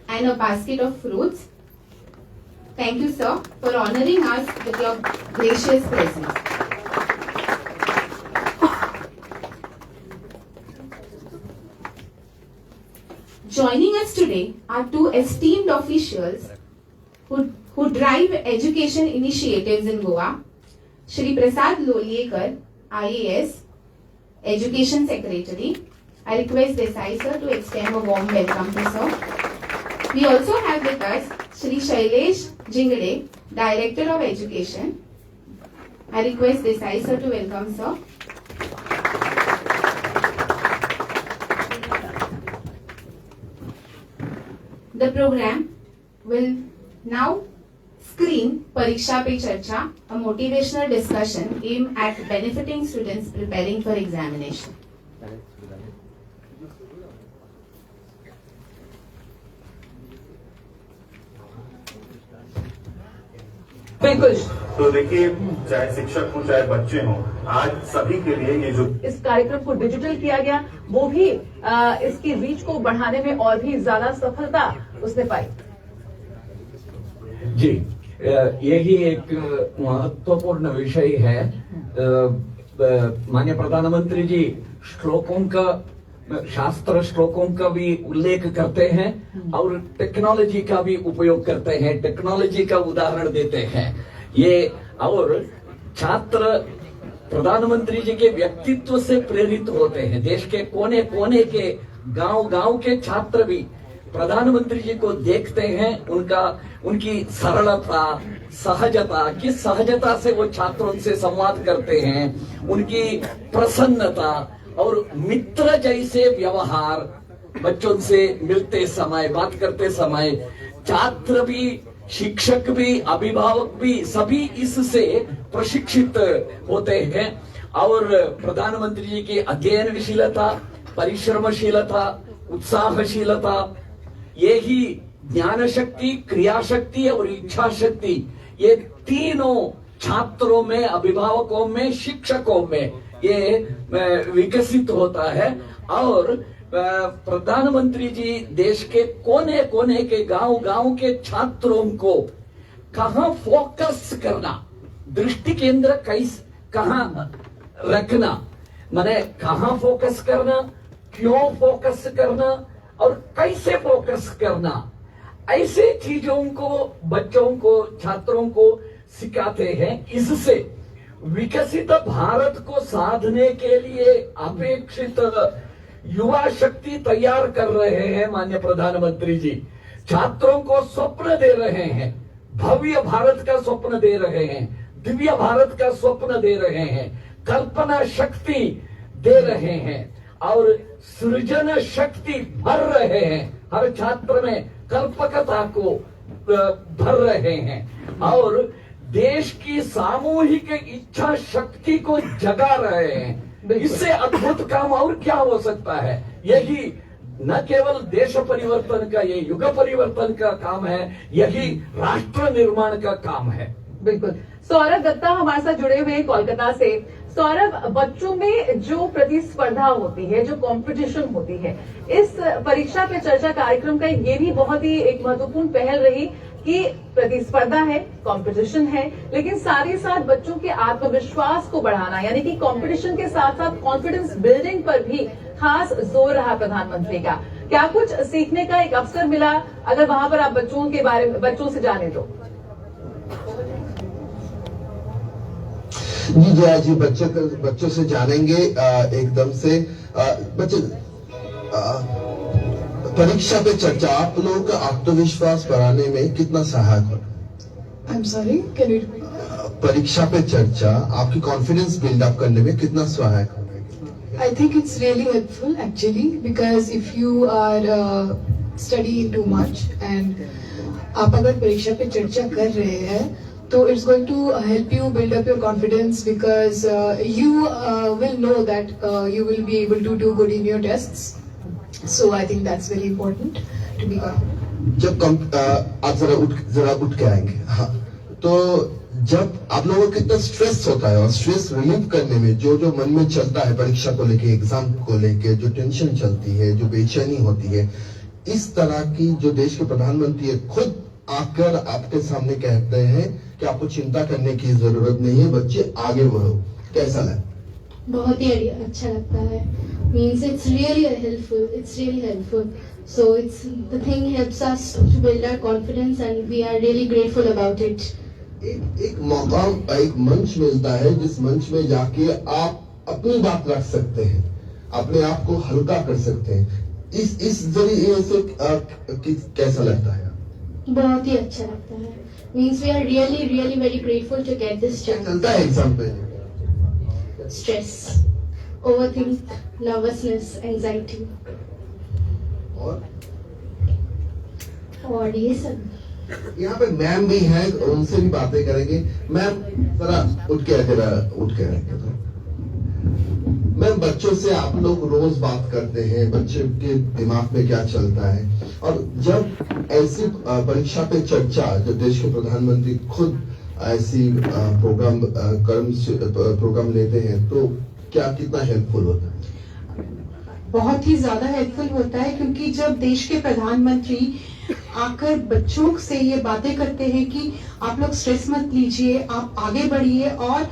and a basket of fruits. Thank you, sir, for honoring us with your gracious presence. Joining us today are two esteemed officials who drive education initiatives in Goa. Shri Prasad Loliekar, IAS, Education Secretary. I request Desai sir to extend a warm welcome to sir. We also have with us Shri Shailesh Jingade, Director of Education. I request Desai sir to welcome sir. The program will now screen Pariksha Pe Charcha, a motivational discussion aimed at benefiting students preparing for examination. बिल्कुल। तो देखिए, चाहे शिक्षक हो चाहे बच्चे हों, आज सभी के लिए ये जो इस कार्यक्रम को डिजिटल किया गया, वो भी इसकी रीच को बढ़ाने में और भी ज्यादा सफलता उसने पाई। जी, यही एक महत्वपूर्ण विषय है। माननीय प्रधानमंत्री जी श्लोकों का, शास्त्र श्लोकों का भी उल्लेख करते हैं और टेक्नोलॉजी का भी उपयोग करते हैं, टेक्नोलॉजी का उदाहरण देते हैं। ये और छात्र प्रधानमंत्री जी के व्यक्तित्व से प्रेरित होते हैं। देश के कोने कोने के गांव के छात्र भी प्रधानमंत्री जी को देखते हैं, उनकी सरलता, सहजता, किस सहजता से वो छात्रों से संवाद करते हैं, उनकी प्रसन्नता और मित्र जैसे व्यवहार, बच्चों से मिलते समय, बात करते समय, छात्र भी, शिक्षक भी, अभिभावक भी सभी इससे प्रशिक्षित होते हैं। और प्रधानमंत्री जी की अध्ययनशीलता, परिश्रमशीलता, उत्साहशीलता, यही ज्ञान शक्ति, क्रिया शक्ति और इच्छा शक्ति, ये तीनों छात्रों में, अभिभावकों में, शिक्षकों में ये विकसित होता है। और प्रधानमंत्री जी देश के कोने कोने के गांव के छात्रों को कहां फोकस करना, दृष्टि केंद्र कहां रखना, माने कहां फोकस करना, क्यों फोकस करना और कैसे फोकस करना, ऐसे चीजों को बच्चों को, छात्रों को सिखाते हैं। इससे विकसित भारत को साधने के लिए अपेक्षित युवा शक्ति तैयार कर रहे हैं माननीय प्रधानमंत्री जी। छात्रों को स्वप्न दे रहे हैं, भव्य भारत का स्वप्न दे रहे हैं, दिव्य भारत का स्वप्न दे रहे हैं, कल्पना शक्ति दे रहे हैं और सृजन शक्ति भर रहे हैं। हर छात्र में कल्पकता को भर रहे हैं और देश की सामूहिक इच्छा शक्ति को जगा रहे हैं। इससे अद्भुत काम और क्या हो सकता है। यही न केवल देश परिवर्तन का, ये युग परिवर्तन का काम है, यही राष्ट्र निर्माण का काम है। बिल्कुल। सौरभ दत्ता हमारे साथ जुड़े हुए हैं कोलकाता से। सौरभ, बच्चों में जो प्रतिस्पर्धा होती है, जो कंपटीशन होती है, इस परीक्षा पे चर्चा कार्यक्रम का ये भी बहुत ही एक महत्वपूर्ण पहल रही कि प्रतिस्पर्धा है, कंपटीशन है, लेकिन साथ ही साथ बच्चों के आत्मविश्वास को बढ़ाना, यानी कि कंपटीशन के साथ साथ कॉन्फिडेंस बिल्डिंग पर भी खास जोर रहा प्रधानमंत्री का। क्या कुछ सीखने का एक अवसर मिला, अगर वहां पर आप बच्चों के बारे में, बच्चों से जाने तो? जी जया जी, बच्चों से जानेंगे एकदम से। बच्चे, परीक्षा पे चर्चा आप लोगों का आत्मविश्वास बढ़ाने में कितना सहायक होगा? I'm sorry, can you repeat? परीक्षा पे चर्चा आपकी कॉन्फिडेंस बिल्डअप करने में कितना सहायक होगा? I think it's really helpful actually, because if you are studying too much and आप अगर परीक्षा पे चर्चा कर रहे हैं तो it's going to help you build up your confidence, because you will know that you will be able to do good in your tests. So I think that's very important to be confident. जब आप जरा उठ के आएंगे, हाँ, तो जब आप लोगों को कितना स्ट्रेस होता है और स्ट्रेस रिलीव करने में जो मन में चलता है परीक्षा को लेके, एग्जाम को लेके जो टेंशन चलती है, जो बेचैनी होती है, इस तरह की जो देश के प्रधानमंत्री है खुद आकर आपके सामने कहते हैं कि आपको चिंता करने की जरूरत नहीं है, बच्चे आगे बढ़ो, कैसा लगा? बहुत ही अच्छा लगता है. Means it's really helpful. It's really helpful. So it's the thing helps us to build our confidence, and we are really grateful about it. एक मौका, एक मंच मिलता है जिस मंच में जाके आप अपनी बात रख सकते हैं, अपने आप को हल्का कर सकते हैं. इस जरिए से कैसा लगता है? बहुत ही अच्छा लगता है. Means we are really very grateful to get this क्या chance. चलता है एग्जाम पे? Stress, overthink, nervousness, anxiety, और ये सब. यहाँ पे मैम भी हैं, उनसे भी बातें करेंगे. मैम जरा उठ के रहेंगे तो. मैम, बच्चों से आप लोग रोज बात करते हैं, बच्चे के दिमाग में क्या चलता है, और जब ऐसी परीक्षा पे चर्चा, जब देश के प्रधानमंत्री खुद ऐसी प्रोग्राम लेते हैं तो क्या कितना हेल्पफुल होता है? बहुत ही ज्यादा हेल्पफुल होता है, क्योंकि जब देश के प्रधानमंत्री आकर बच्चों से ये बातें करते हैं कि आप लोग स्ट्रेस मत लीजिए, आप आगे बढ़िए और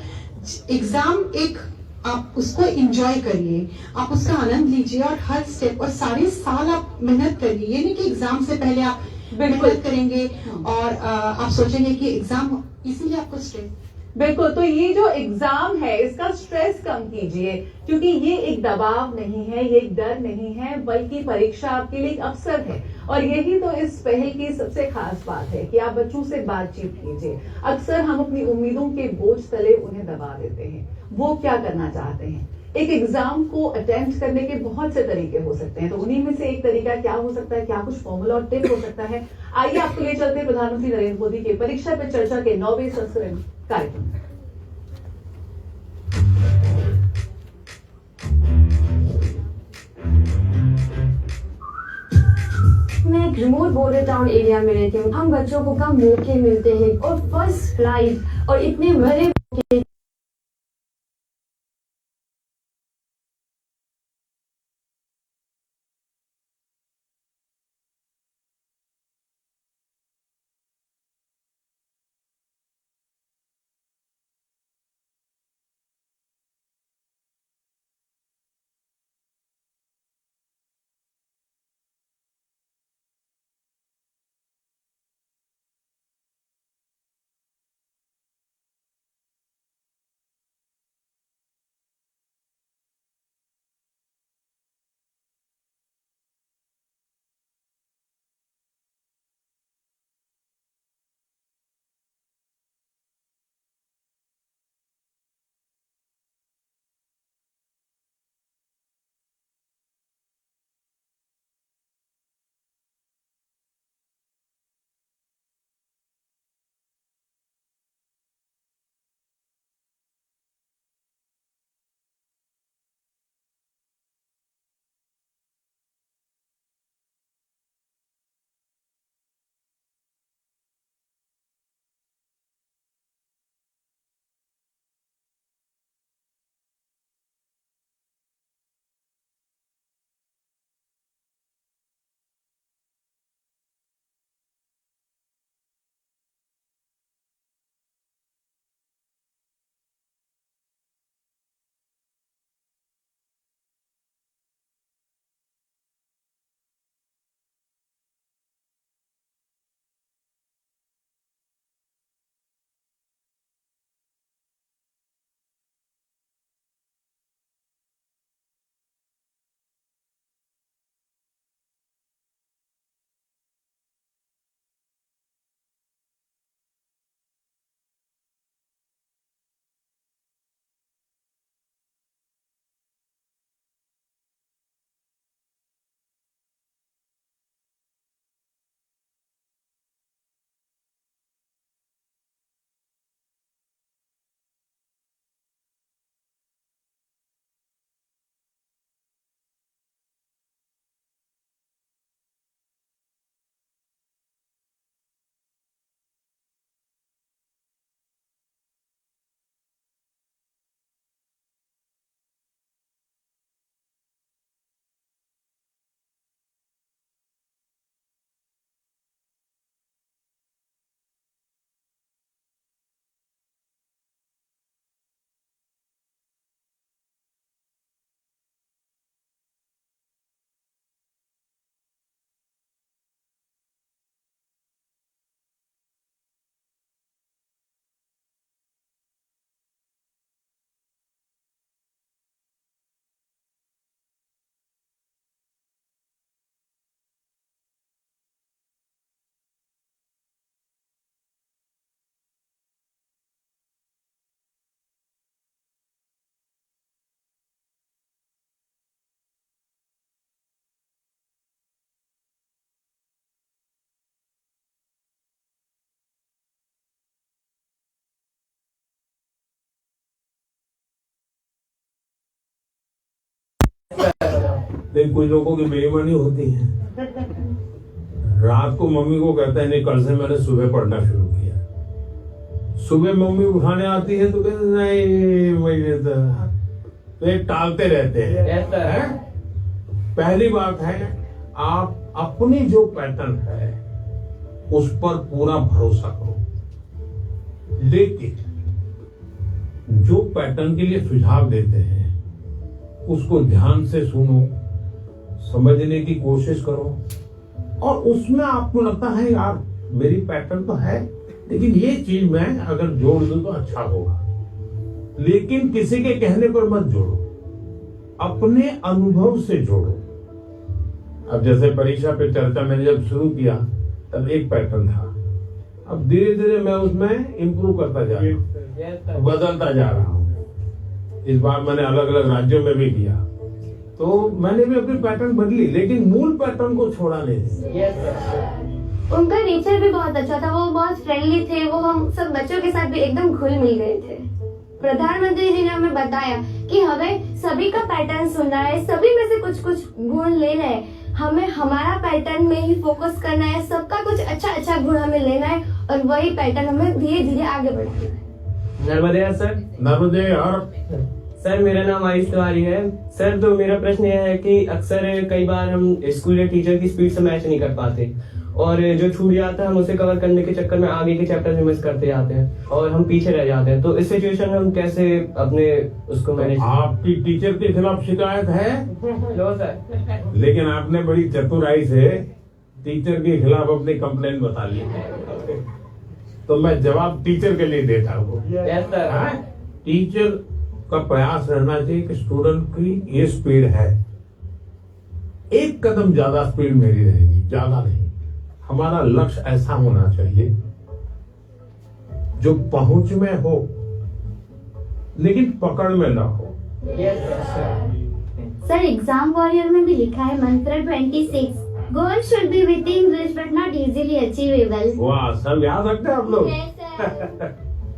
एग्जाम एक आप उसको एंजॉय करिए, आप उसका आनंद लीजिए और हर स्टेप और सारे साल आप मेहनत करिए. ये नहीं कि एग्जाम से पहले आप मेहनत करेंगे और आप सोचेंगे कि एग्जाम, इसीलिए आपको स्ट्रेस. बिल्कुल. तो ये जो एग्जाम है इसका स्ट्रेस कम कीजिए, क्योंकि ये एक दबाव नहीं है, ये एक डर नहीं है, बल्कि परीक्षा आपके लिए एक अवसर है. और यही तो इस पहल की सबसे खास बात है कि आप बच्चों से बातचीत कीजिए. अक्सर हम अपनी उम्मीदों के बोझ तले उन्हें दबा देते हैं. वो क्या करना चाहते हैं? एक एग्जाम को अटेम्प्ट करने के बहुत से तरीके हो सकते हैं. तो उन्हीं में से एक तरीका क्या हो सकता है, क्या कुछ फॉर्मूला और टिप हो सकता है? आइए आपको ले चलते हैं प्रधानमंत्री नरेंद्र मोदी के परीक्षा पे चर्चा के 9वें संस्करण कार्यक्रम. मैं एक रिमोट बॉर्डर टाउन एरिया में रहती हूँ. हम बच्चों को कम मौके मिलते हैं और फर्स्ट फ्लाइट और इतने बड़े मौके लेकिन कुछ लोगों की बेईमानी होती है। रात को मम्मी को कहता है नहीं, कल से मैंने सुबह पढ़ना शुरू किया। सुबह मम्मी उठाने आती है तो कहते नहीं मुझे तो ये टालते रहते हैं। पहली बात है, आप अपनी जो पैटर्न है उस पर पूरा भरोसा करो, लेकिन जो पैटर्न के लिए सुझाव देते हैं उसको ध्यान से सुनो, समझने की कोशिश करो, और उसमें आपको लगता है यार मेरी पैटर्न तो है लेकिन ये चीज मैं अगर जोड़ दूं तो अच्छा होगा, लेकिन किसी के कहने पर मत जोड़ो, अपने अनुभव से जोड़ो। अब जैसे परीक्षा पे चर्चा मैंने जब शुरू किया तब एक पैटर्न था, अब धीरे धीरे मैं उसमें इम्प्रूव करता जा रहा हूँ, बदलता जा रहा हूँ। इस बार मैंने अलग अलग राज्यों में भी किया तो मैंने भी अपनी पैटर्न बदली, लेकिन मूल पैटर्न को छोड़ा नहीं। उनका नेचर भी बहुत अच्छा था, वो बहुत फ्रेंडली थे, वो हम सब बच्चों के साथ भी एकदम घुल मिल गए थे। प्रधानमंत्री जी ने हमें बताया कि हमें सभी का पैटर्न सुनना है, सभी में से कुछ कुछ गुण लेना है, हमें हमारा पैटर्न में ही फोकस करना है, सबका कुछ अच्छा अच्छा गुण हमें लेना है और वही पैटर्न हमें धीरे धीरे आगे बढ़ाना है। नर्मदे सर। नर्मदे। और सर मेरा नाम आयुष तिवारी है सर। तो मेरा प्रश्न यह है कि अक्सर कई बार हम स्कूल या टीचर की स्पीड से मैच नहीं कर पाते और जो छूट जाता है हम उसे कवर करने के चक्कर में आगे के चैप्टर में मिस करते जाते हैं और हम पीछे रह जाते हैं। तो इस सिचुएशन में हम कैसे अपने उसको मैनेज। आपकी टीचर के खिलाफ शिकायत है? No sir. लेकिन आपने बड़ी चतुराई से टीचर के खिलाफ अपनी कंप्लेंट बता ली, तो मैं जवाब टीचर के लिए देता हूँ। Yes sir. टीचर का प्रयास रहना चाहिए कि स्टूडेंट की ये स्पीड है, एक कदम ज्यादा स्पीड मेरी रहेगी, ज्यादा नहीं। हमारा लक्ष्य ऐसा होना चाहिए जो पहुंच में हो लेकिन पकड़ में ना हो। सर एग्जाम वॉरियर में भी लिखा है मंत्र 26, goal should be with English but not easily achievable. वाह, सब याद रखते हैं आप लोग।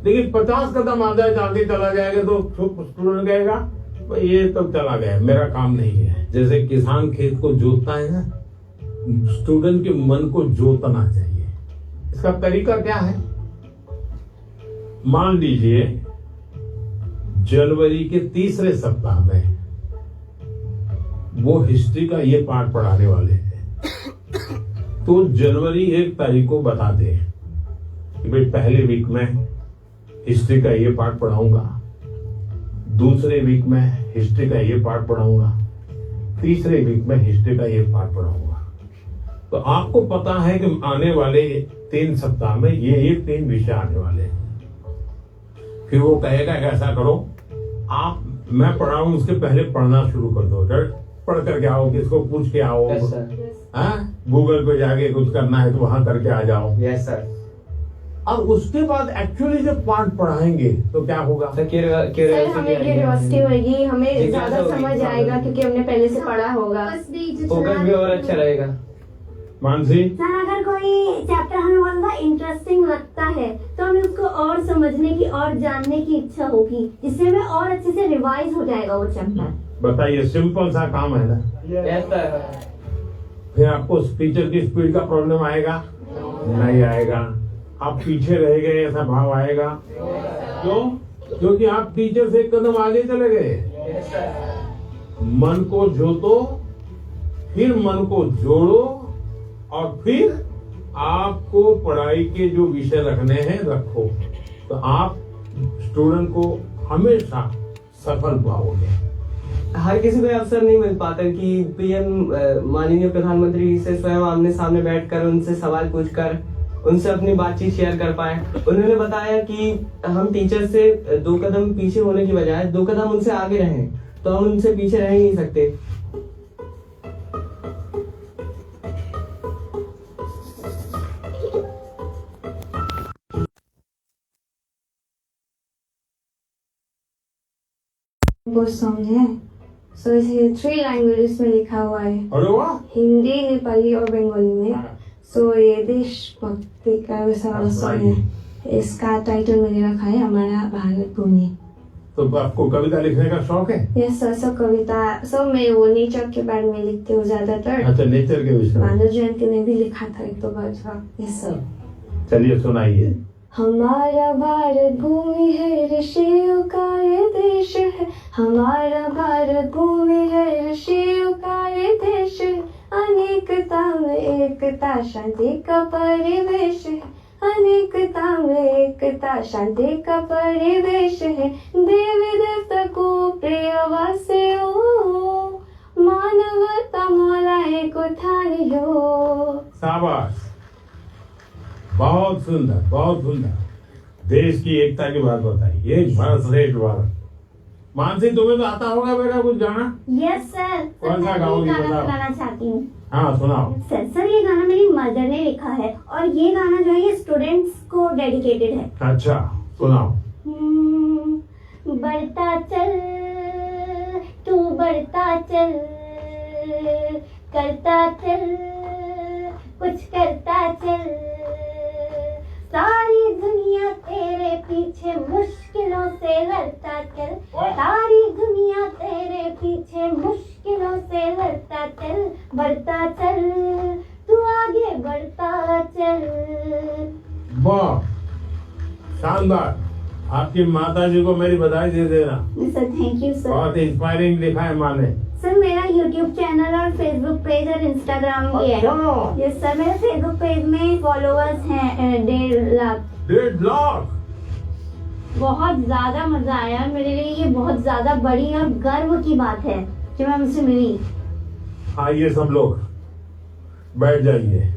लेकिन 50 कदम आगे चला जाएगा तो स्टूडेंट कहेगा भाई ये तो चला गया, मेरा काम नहीं है। जैसे किसान खेत को जोतता है ना, स्टूडेंट के मन को जोतना चाहिए। इसका तरीका क्या है? मान लीजिए जनवरी के तीसरे सप्ताह में वो हिस्ट्री का ये पार्ट पढ़ाने वाले हैं, तो जनवरी 1 तारीख को बता दे कि भाई पहले वीक में हिस्ट्री का ये पार्ट पढ़ाऊंगा, दूसरे वीक में हिस्ट्री का ये पार्ट पढ़ाऊंगा, तीसरे वीक में हिस्ट्री का ये पार्ट पढ़ाऊंगा। तो आपको पता है कि आने वाले 3 सप्ताह में ये 3 विषय आने वाले हैं। फिर वो कहेगा ऐसा करो, आप मैं पढ़ाऊं उसके पहले पढ़ना शुरू कर दो, पढ़ करके आओ, किसको पूछ के आओ। गूगल पे जाके कुछ करना है तो वहां करके आ जाओ। Yes sir. अब उसके बाद एक्चुअली जब पार्ट पढ़ाएंगे तो क्या होगा? सर हमें क्यूरियोसिटी होगी, हमें ज्यादा समझ आएगा क्योंकि हमने पहले से पढ़ा होगा, फोकस भी और अच्छा रहेगा। मानसी सर अगर कोई चैप्टर हमें बहुत ज्यादा इंटरेस्टिंग लगता है तो हमें उसको और समझने की और जानने की इच्छा होगी, जिससे हमें और अच्छे से रिवाइज हो जाएगा वो चैप्टर। बताइए, सिंपल सा काम है ना। Yes sir. फिर आपको टीचर की स्पीड का प्रॉब्लम आएगा? नहीं आएगा। आप पीछे रह गए ऐसा भाव आएगा? क्यों? क्योंकि आप टीचर से एक कदम आगे चले गए। मन को जोतो, फिर मन को जोड़ो, और फिर आपको पढ़ाई के जो विषय रखने हैं रखो, तो आप स्टूडेंट को हमेशा सफल पाओगे। हर किसी को अवसर नहीं मिल पाता कि पीएम माननीय प्रधानमंत्री से स्वयं आमने सामने बैठकर उनसे सवाल पूछकर उनसे अपनी बातचीत शेयर कर पाए। उन्होंने बताया कि हम टीचर से 2 कदम पीछे होने की बजाय 2 कदम उनसे आगे रहें, तो हम उनसे पीछे रह ही नहीं सकते। वो सॉन्ग है, सो इसे 3 लैंग्वेजेस में लिखा हुआ है। अरे वाह! हिंदी, नेपाली और बंगाली में। सो ये देशभक्ति का वैसा वाला सॉन्ग है। इसका टाइटल मैंने रखा है हमारा भारत भूमि। तो आपको कविता लिखने का शौक है? यस सर, सब कविता सब मैं वो नेचर के बारे में लिखती हूँ ज्यादातर। अच्छा, नेचर के विषय में। मानव जयंती ने भी लिखा था एक तो बार। Yes sir. चलिए सुनाइए। हमारा भारत भूमि है, ऋषियों का ये देश है। हमारा भारत भूमि है, ऋषियों का ये देश है। अनेकता में एकता, शांति का परिवेश है। अनेकता में एकता, शांति का परिवेश है। देवी देवता को प्रिय वास्यो, मानवता मौला एक उठानियो। शाबाश, बहुत सुंदर, बहुत सुंदर। देश की एकता की बात बताई। एक भारत श्रेष्ठ भारत। मानसी, तुम्हें तो आता होगा बेटा कुछ गाना? Yes sir. कौन सा गाओगी बताओ? सुनाना चाहती हूँ। हाँ सुनाओ। सर ये गाना मेरी मदर ने लिखा है और ये गाना जो है ये स्टूडेंट्स को डेडिकेटेड है। अच्छा सुनाओ। बढ़ता चल तू बढ़ता चल, करता चल कुछ करता चल। सारी दुनिया तेरे पीछे मुश्किलों से लड़ता चल। सारी दुनिया तेरे पीछे मुश्किलों से लड़ता चल। बढ़ता चल तू आगे बढ़ता चल। वाह, शानदार। आपकी माता जी को मेरी बधाई दे देना। Sir thank you sir. बहुत इंस्पायरिंग लिखा है माँ ने। सर मेरा YouTube चैनल और Facebook पेज और Instagram भी है। यस सर, मेरे Facebook पेज में फॉलोअर्स हैं 1.5 लाख। 1.5 लाख? बहुत ज्यादा मजा आया मेरे लिए। ये बहुत ज्यादा बड़ी और गर्व की बात है कि मैं उनसे मिली। आइए सब लोग बैठ जाइए।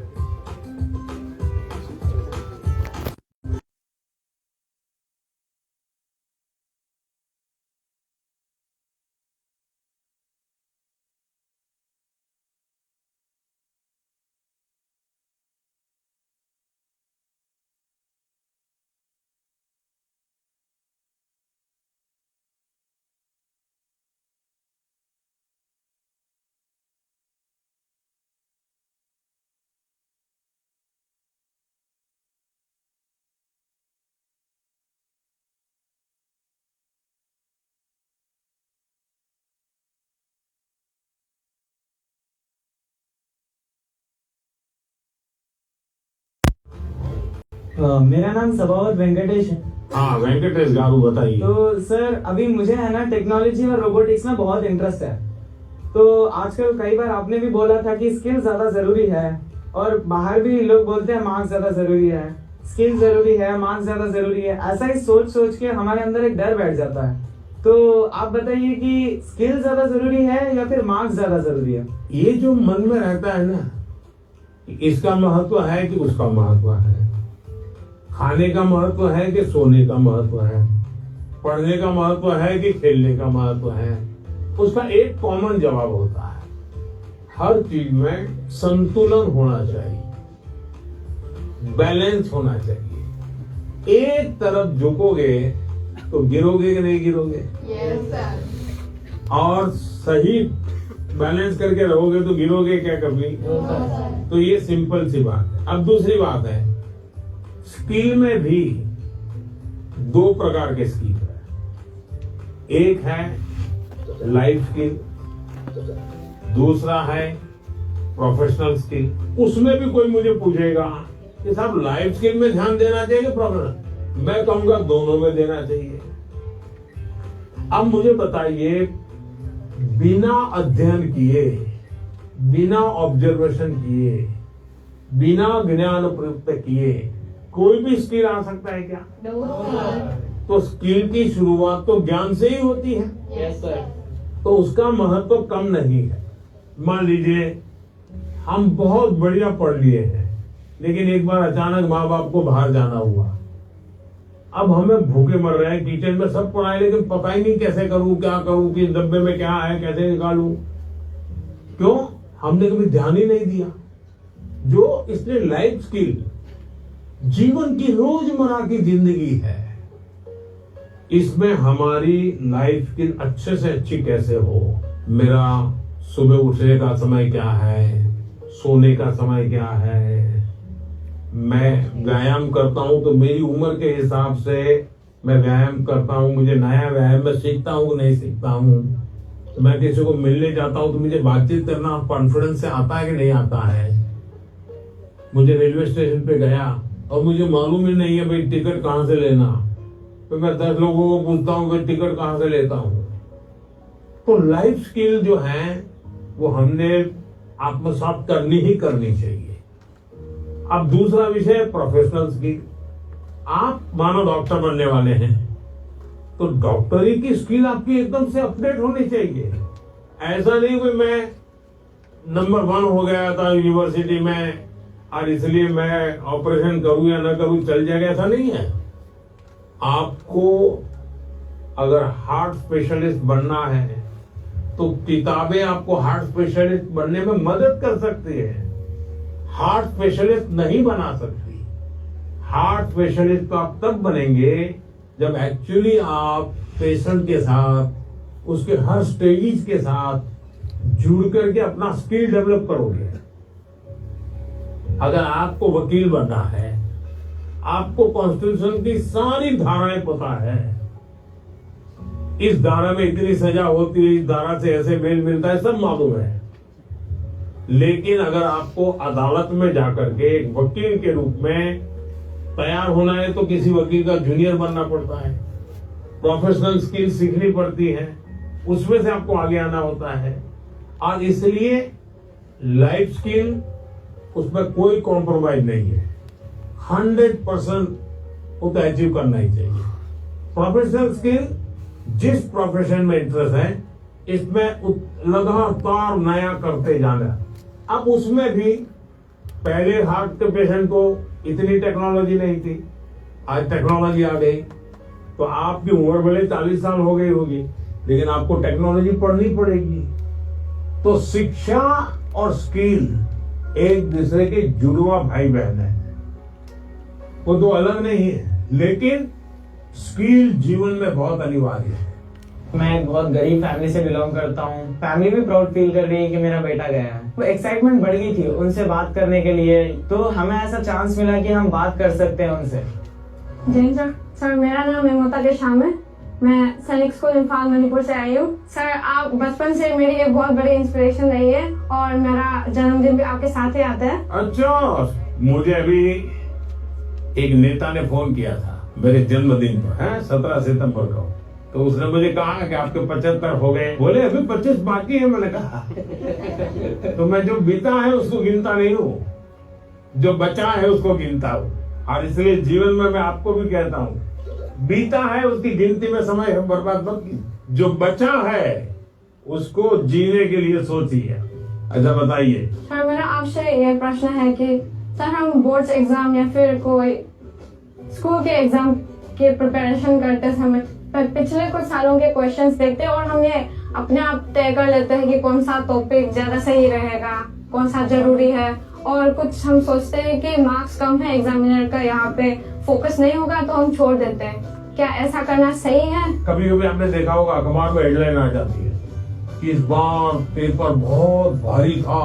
मेरा नाम सभावत वेंकटेश है। हाँ वेंकटेश गारू, बताइए। तो सर अभी मुझे है ना टेक्नोलॉजी और रोबोटिक्स में बहुत इंटरेस्ट है। तो आजकल कई बार आपने भी बोला था कि स्किल ज्यादा जरूरी है और बाहर भी लोग बोलते हैं मार्क्स ज्यादा जरूरी है, स्किल जरूरी है, मार्क्स ज्यादा जरूरी है। ऐसा ही सोच सोच के हमारे अंदर एक डर बैठ जाता है। तो आप बताइए कि स्किल ज्यादा जरूरी है या फिर मार्क्स ज्यादा जरूरी है? ये जो मन में रहता है ना, इसका महत्व है कि उसका महत्व है, खाने का महत्व है कि सोने का महत्व है, पढ़ने का महत्व है कि खेलने का महत्व है, उसका एक कॉमन जवाब होता है, हर चीज में संतुलन होना चाहिए, बैलेंस होना चाहिए। एक तरफ झुकोगे तो गिरोगे कि नहीं गिरोगे? Yes sir. और सही बैलेंस करके रहोगे तो गिरोगे क्या कभी? तो ये सिंपल सी बात है। अब दूसरी बात है, स्किल में भी 2 प्रकार के स्किल है। एक है लाइफ स्किल, दूसरा है प्रोफेशनल स्किल। उसमें भी कोई मुझे पूछेगा कि साहब लाइफ स्किल में ध्यान देना चाहिए कि प्रोफेशनल, मैं कहूंगा दोनों में देना चाहिए। अब मुझे बताइए, बिना अध्ययन किए, बिना ऑब्जर्वेशन किए, बिना ज्ञान प्रयुक्त किए कोई भी स्किल आ सकता है क्या? तो स्किल की शुरुआत तो ज्ञान से ही होती है। Yes sir. तो उसका महत्व कम नहीं है। मान लीजिए हम बहुत बढ़िया पढ़ लिए हैं, लेकिन एक बार अचानक माँ बाप को बाहर जाना हुआ, अब हमें भूखे मर रहे हैं, किचन में सब पढ़ाए लेकिन पता ही नहीं कैसे करूं, क्या करूं, किस डब्बे में क्या है, कैसे निकालूं। क्यों? हमने कभी ध्यान ही नहीं दिया। जो इसलिए लाइफ स्किल जीवन की रोजमर्रा की जिंदगी है, इसमें हमारी लाइफ स्किल अच्छे से अच्छी कैसे हो। मेरा सुबह उठने का समय क्या है, सोने का समय क्या है, मैं व्यायाम करता हूं तो मेरी उम्र के हिसाब से मैं व्यायाम करता हूँ, मुझे नया व्यायाम में सीखता हूँ नहीं सीखता हूँ, तो मैं किसी को मिलने जाता हूँ तो मुझे बातचीत करना कॉन्फिडेंस से आता है कि नहीं आता है। मुझे रेलवे स्टेशन पे गया और मुझे मालूम ही नहीं है भाई टिकट कहाँ से लेना, तो मैं 10 लोगों को पूछता हूँ भाई टिकट कहाँ से लेता हूँ। तो लाइफ स्किल जो है वो हमने आत्मसात करनी ही करनी चाहिए। अब दूसरा विषय प्रोफेशनल स्किल। आप मानो डॉक्टर बनने वाले हैं तो डॉक्टरी की स्किल आपकी एकदम से अपडेट होनी चाहिए। ऐसा नहीं कि मैं नंबर 1 हो गया था यूनिवर्सिटी में और इसलिए मैं ऑपरेशन करूं या ना करूं चल जाएगा, ऐसा नहीं है। आपको अगर हार्ट स्पेशलिस्ट बनना है तो किताबें आपको हार्ट स्पेशलिस्ट बनने में मदद कर सकती है, हार्ट स्पेशलिस्ट नहीं बना सकती। हार्ट स्पेशलिस्ट तो आप तब बनेंगे जब एक्चुअली आप पेशेंट के साथ उसके हर स्टेज के साथ जुड़ करके अपना स्किल डेवलप करोगे। अगर आपको वकील बनना है, आपको कॉन्स्टिट्यूशन की सारी धाराएं पता है, इस धारा में इतनी सजा होती है, इस धारा से ऐसे मेल मिलता है, सब मालूम है। लेकिन अगर आपको अदालत में जाकर के एक वकील के रूप में तैयार होना है तो किसी वकील का जूनियर बनना पड़ता है, प्रोफेशनल स्किल सीखनी पड़ती है, उसमें से आपको आगे आना होता है। और इसलिए लाइफ स्किल उसमें कोई कॉम्प्रोमाइज नहीं है, 100% वो तो अचीव करना ही चाहिए। प्रोफेशनल स्किल जिस प्रोफेशन में इंटरेस्ट है इसमें लगातार नया करते जाना। अब उसमें भी पहले हार्ट के पेशेंट को इतनी टेक्नोलॉजी नहीं थी, आज टेक्नोलॉजी आ गई, तो आपकी उम्र भले 40 साल हो गई होगी लेकिन आपको टेक्नोलॉजी पढ़नी पड़ेगी। तो शिक्षा और स्किल एक दूसरे के जुड़वा भाई बहन है, वो दो अलग नहीं है, लेकिन स्किल जीवन में बहुत अनिवार्य है। मैं एक बहुत गरीब फैमिली से बिलोंग करता हूँ। फैमिली भी प्राउड फील कर रही है कि मेरा बेटा गया है। वो एक्साइटमेंट बढ़ गई थी उनसे बात करने के लिए, तो हमें ऐसा चांस मिला कि हम बात कर सकते हैं उनसे। जैन सर, मेरा नाम हेमोता के शाम है, मैं सैनिक स्कूल इम्फाल मणिपुर से आई हूँ। सर, आप बचपन से मेरी एक बहुत बड़ी इंस्पिरेशन रही है और मेरा जन्मदिन भी आपके साथ ही आता है। अच्छा, मुझे अभी एक नेता ने फोन किया था मेरे जन्मदिन पर, 17 सितंबर को, तो उसने मुझे कहा कि आपके 75 हो गए, बोले अभी 25 बाकी है। मैंने कहा तो मैं जो बीता है उसको गिनता नहीं हूँ, जो बचा है उसको गिनता हूँ। और इसलिए जीवन में मैं आपको भी कहता हूँ, बीता है उसकी गिनती में समय बर्बाद मत कीजिए, जो बचा है उसको जीने के लिए सोचिए। अच्छा बताइए सर, मेरा आपसे ये प्रश्न है कि सर, हम बोर्ड्स एग्जाम या फिर कोई स्कूल के एग्जाम के प्रिपरेशन करते समय पिछले कुछ सालों के क्वेश्चंस देखते हैं और हम ये अपने आप तय कर लेते हैं कि कौन सा टॉपिक ज्यादा सही रहेगा, कौन सा जरूरी है, और कुछ हम सोचते हैं कि मार्क्स कम है एग्जामिनर का, यहाँ पे फोकस नहीं होगा तो हम छोड़ देते हैं। क्या ऐसा करना सही है? कभी कभी आपने देखा होगा अखबार में हेडलाइन आ जाती है कि इस बार पेपर बहुत भारी था,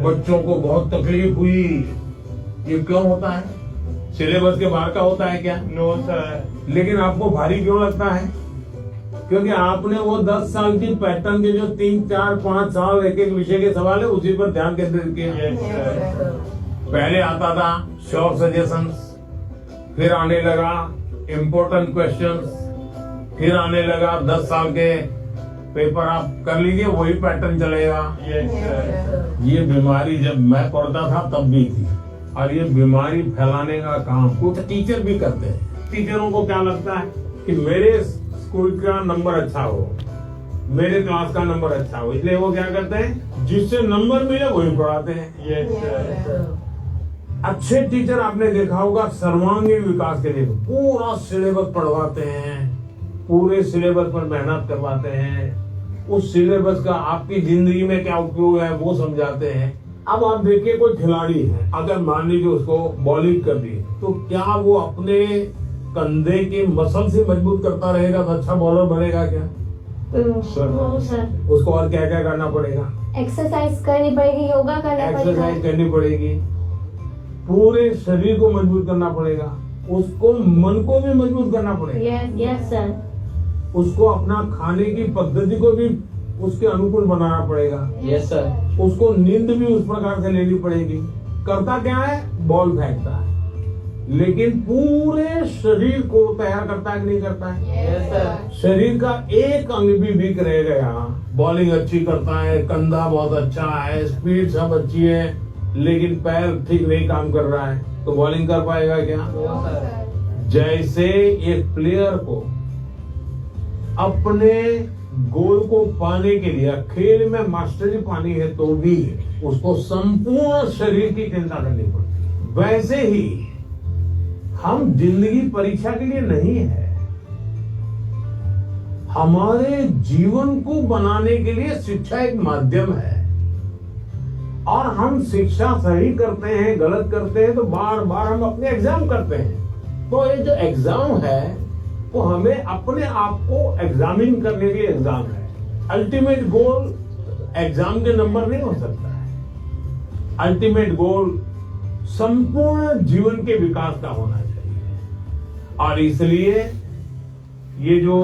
बच्चों को बहुत तकलीफ हुई। ये क्यों होता है? सिलेबस के बाहर का होता है क्या? No sir. लेकिन आपको भारी क्यों लगता है? क्योंकि आपने वो 10 साल की पैटर्न के जो 3, 4, 5 साल एक एक विषय के सवाल है उसी पर ध्यान केंद्रित किया। पहले आता था शॉर्ट सजेशंस, फिर आने लगा इम्पोर्टेंट क्वेश्चंस, फिर आने लगा 10 साल के पेपर आप कर लीजिए, वही पैटर्न चलेगा। ये बीमारी जब मैं पढ़ता था तब भी थी, और ये बीमारी फैलाने का काम कुछ टीचर भी करते हैं। टीचरों को क्या लगता है कि मेरे स्कूल का नंबर अच्छा हो, मेरे क्लास का नंबर अच्छा हो, इसलिए वो क्या करते हैं, जिससे नंबर मिले वही पढ़ाते हैं। अच्छे टीचर आपने देखा होगा सर्वांगीण विकास के लिए पूरा सिलेबस पढ़वाते हैं, पूरे सिलेबस पर मेहनत करवाते हैं, उस सिलेबस का आपकी जिंदगी में क्या उपयोग है वो समझाते हैं। अब आप देखिए कोई खिलाड़ी है, अगर मान लीजिए उसको बॉलिंग कर दी तो क्या वो अपने कंधे के मसल से मजबूत करता रहेगा तो अच्छा बॉलर बनेगा क्या? सर, उसको और क्या क्या करना पड़ेगा? एक्सरसाइज करनी पड़ेगी, योगा करना पड़ेगा, एक्सरसाइज करनी पड़ेगी, पूरे शरीर को मजबूत करना पड़ेगा। उसको मन को भी मजबूत करना पड़ेगा। Yes sir. उसको अपना खाने की पद्धति को भी उसके अनुकूल बनाना पड़ेगा। Yes sir. उसको नींद भी उस प्रकार से लेनी पड़ेगी। करता क्या है, बॉल फेंकता है, लेकिन पूरे शरीर को तैयार करता है कि नहीं करता है? Yes sir. शरीर का एक अंग भी वीक रह गया, बॉलिंग अच्छी करता है, कंधा बहुत अच्छा है, स्पीड सब अच्छी है, लेकिन पैर ठीक नहीं काम कर रहा है, तो बॉलिंग कर पाएगा क्या? जैसे एक प्लेयर को अपने गोल को पाने के लिए खेल में मास्टरी पानी है तो भी उसको संपूर्ण शरीर की चिंता करनी पड़ती, वैसे ही हम जिंदगी परीक्षा के लिए नहीं है, हमारे जीवन को बनाने के लिए शिक्षा एक माध्यम है। और हम शिक्षा सही करते हैं, गलत करते हैं, तो बार बार हम अपने एग्जाम करते हैं। तो ये जो एग्जाम है वो हमें अपने आप को एग्जामिन करने के लिए एग्जाम है। अल्टीमेट गोल एग्जाम के नंबर नहीं हो सकता है। अल्टीमेट गोल संपूर्ण जीवन के विकास का होना चाहिए। और इसलिए ये जो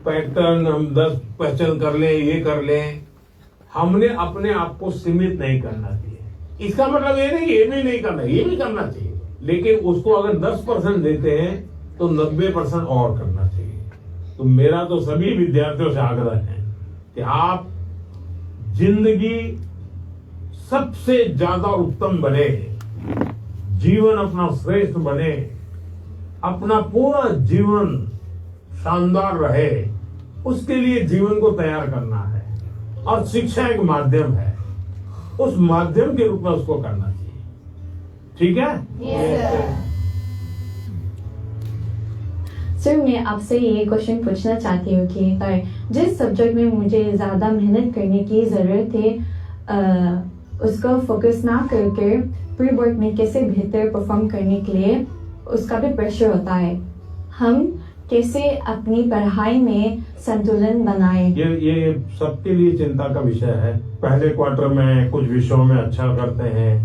पैटर्न हम 10 क्वेश्चन कर लें, ये कर लें, हमने अपने आप को सीमित नहीं करना चाहिए। इसका मतलब ये नहीं, ये भी नहीं करना, ये भी करना चाहिए, लेकिन उसको अगर 10% देते हैं तो 90% और करना चाहिए। तो मेरा तो सभी विद्यार्थियों से आग्रह है कि आप जिंदगी सबसे ज्यादा उत्तम बने, जीवन अपना श्रेष्ठ बने, अपना पूरा जीवन शानदार रहे, उसके लिए जीवन को तैयार करना है। और शिक्षा एक माध्यम है, उस माध्यम के रूप में उसको करना चाहिए। ठीक है? यस सर, मैं आपसे ये क्वेश्चन पूछना चाहती हूँ कि जिस सब्जेक्ट में मुझे ज़्यादा मेहनत करने की ज़रूरत है, उसको फोकस ना करके प्री बोर्ड में कैसे बेहतर परफॉर्म करने के लिए उसका भी प्रेशर होता है। हम कैसे अपनी पढ़ाई में संतुलन बनाएं? ये सबके लिए चिंता का विषय है। पहले क्वार्टर में कुछ विषयों में अच्छा करते हैं,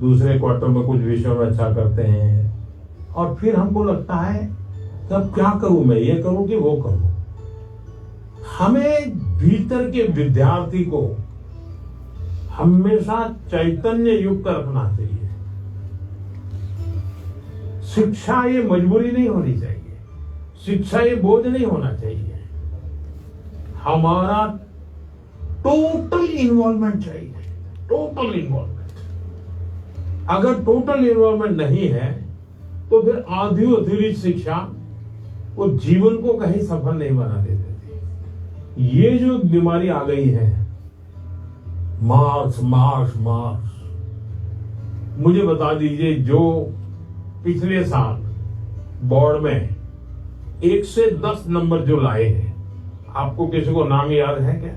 दूसरे क्वार्टर में कुछ विषयों में अच्छा करते हैं, और फिर हमको लगता है तब क्या करूं, मैं ये करूं कि वो करूं। हमें भीतर के विद्यार्थी को हमेशा चैतन्य युक्त रखना चाहिए। शिक्षा ये मजबूरी नहीं होनी चाहिए, शिक्षा ये बोझ नहीं होना चाहिए। हमारा टोटल इन्वॉल्वमेंट चाहिए, टोटल इन्वॉल्वमेंट। अगर टोटल इन्वॉल्वमेंट नहीं है तो फिर आधी अधूरी शिक्षा वो जीवन को कहीं सफल नहीं बना देती। ये जो बीमारी आ गई है, मार्क्स मार्क्स मार्क्स, मुझे बता दीजिए, जो पिछले साल बोर्ड में 1 से 10 नंबर जो लाए हैं, आपको किसी को नाम याद है क्या?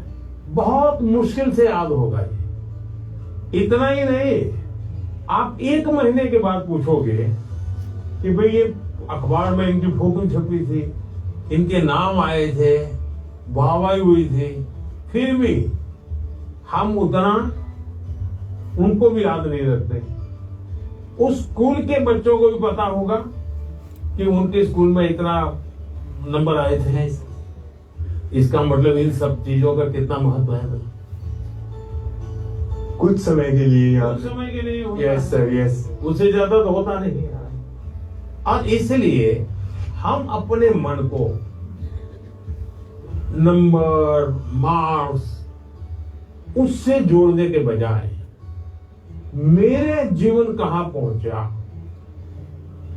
बहुत मुश्किल से याद होगा ये। इतना ही नहीं, आप 1 महीने के बाद पूछोगे कि भाई ये अखबार में इनकी फोटो छपी थी, इनके नाम आए थे, वाहवाही हुई थी, फिर भी हम उतना उनको भी याद नहीं रखते। उस स्कूल के बच्चों को भी पता होगा कि उनके स्कूल में इतना नंबर आए थे। इसका मतलब इन सब चीजों का कितना महत्व है। कुछ समय के लिए, कुछ समय के लिए होता यस सर, यस। उससे ज्यादा तो होता नहीं। और इसलिए हम अपने मन को नंबर, मार्क्स, उससे जोड़ने के बजाय मेरे जीवन कहां पहुंचा,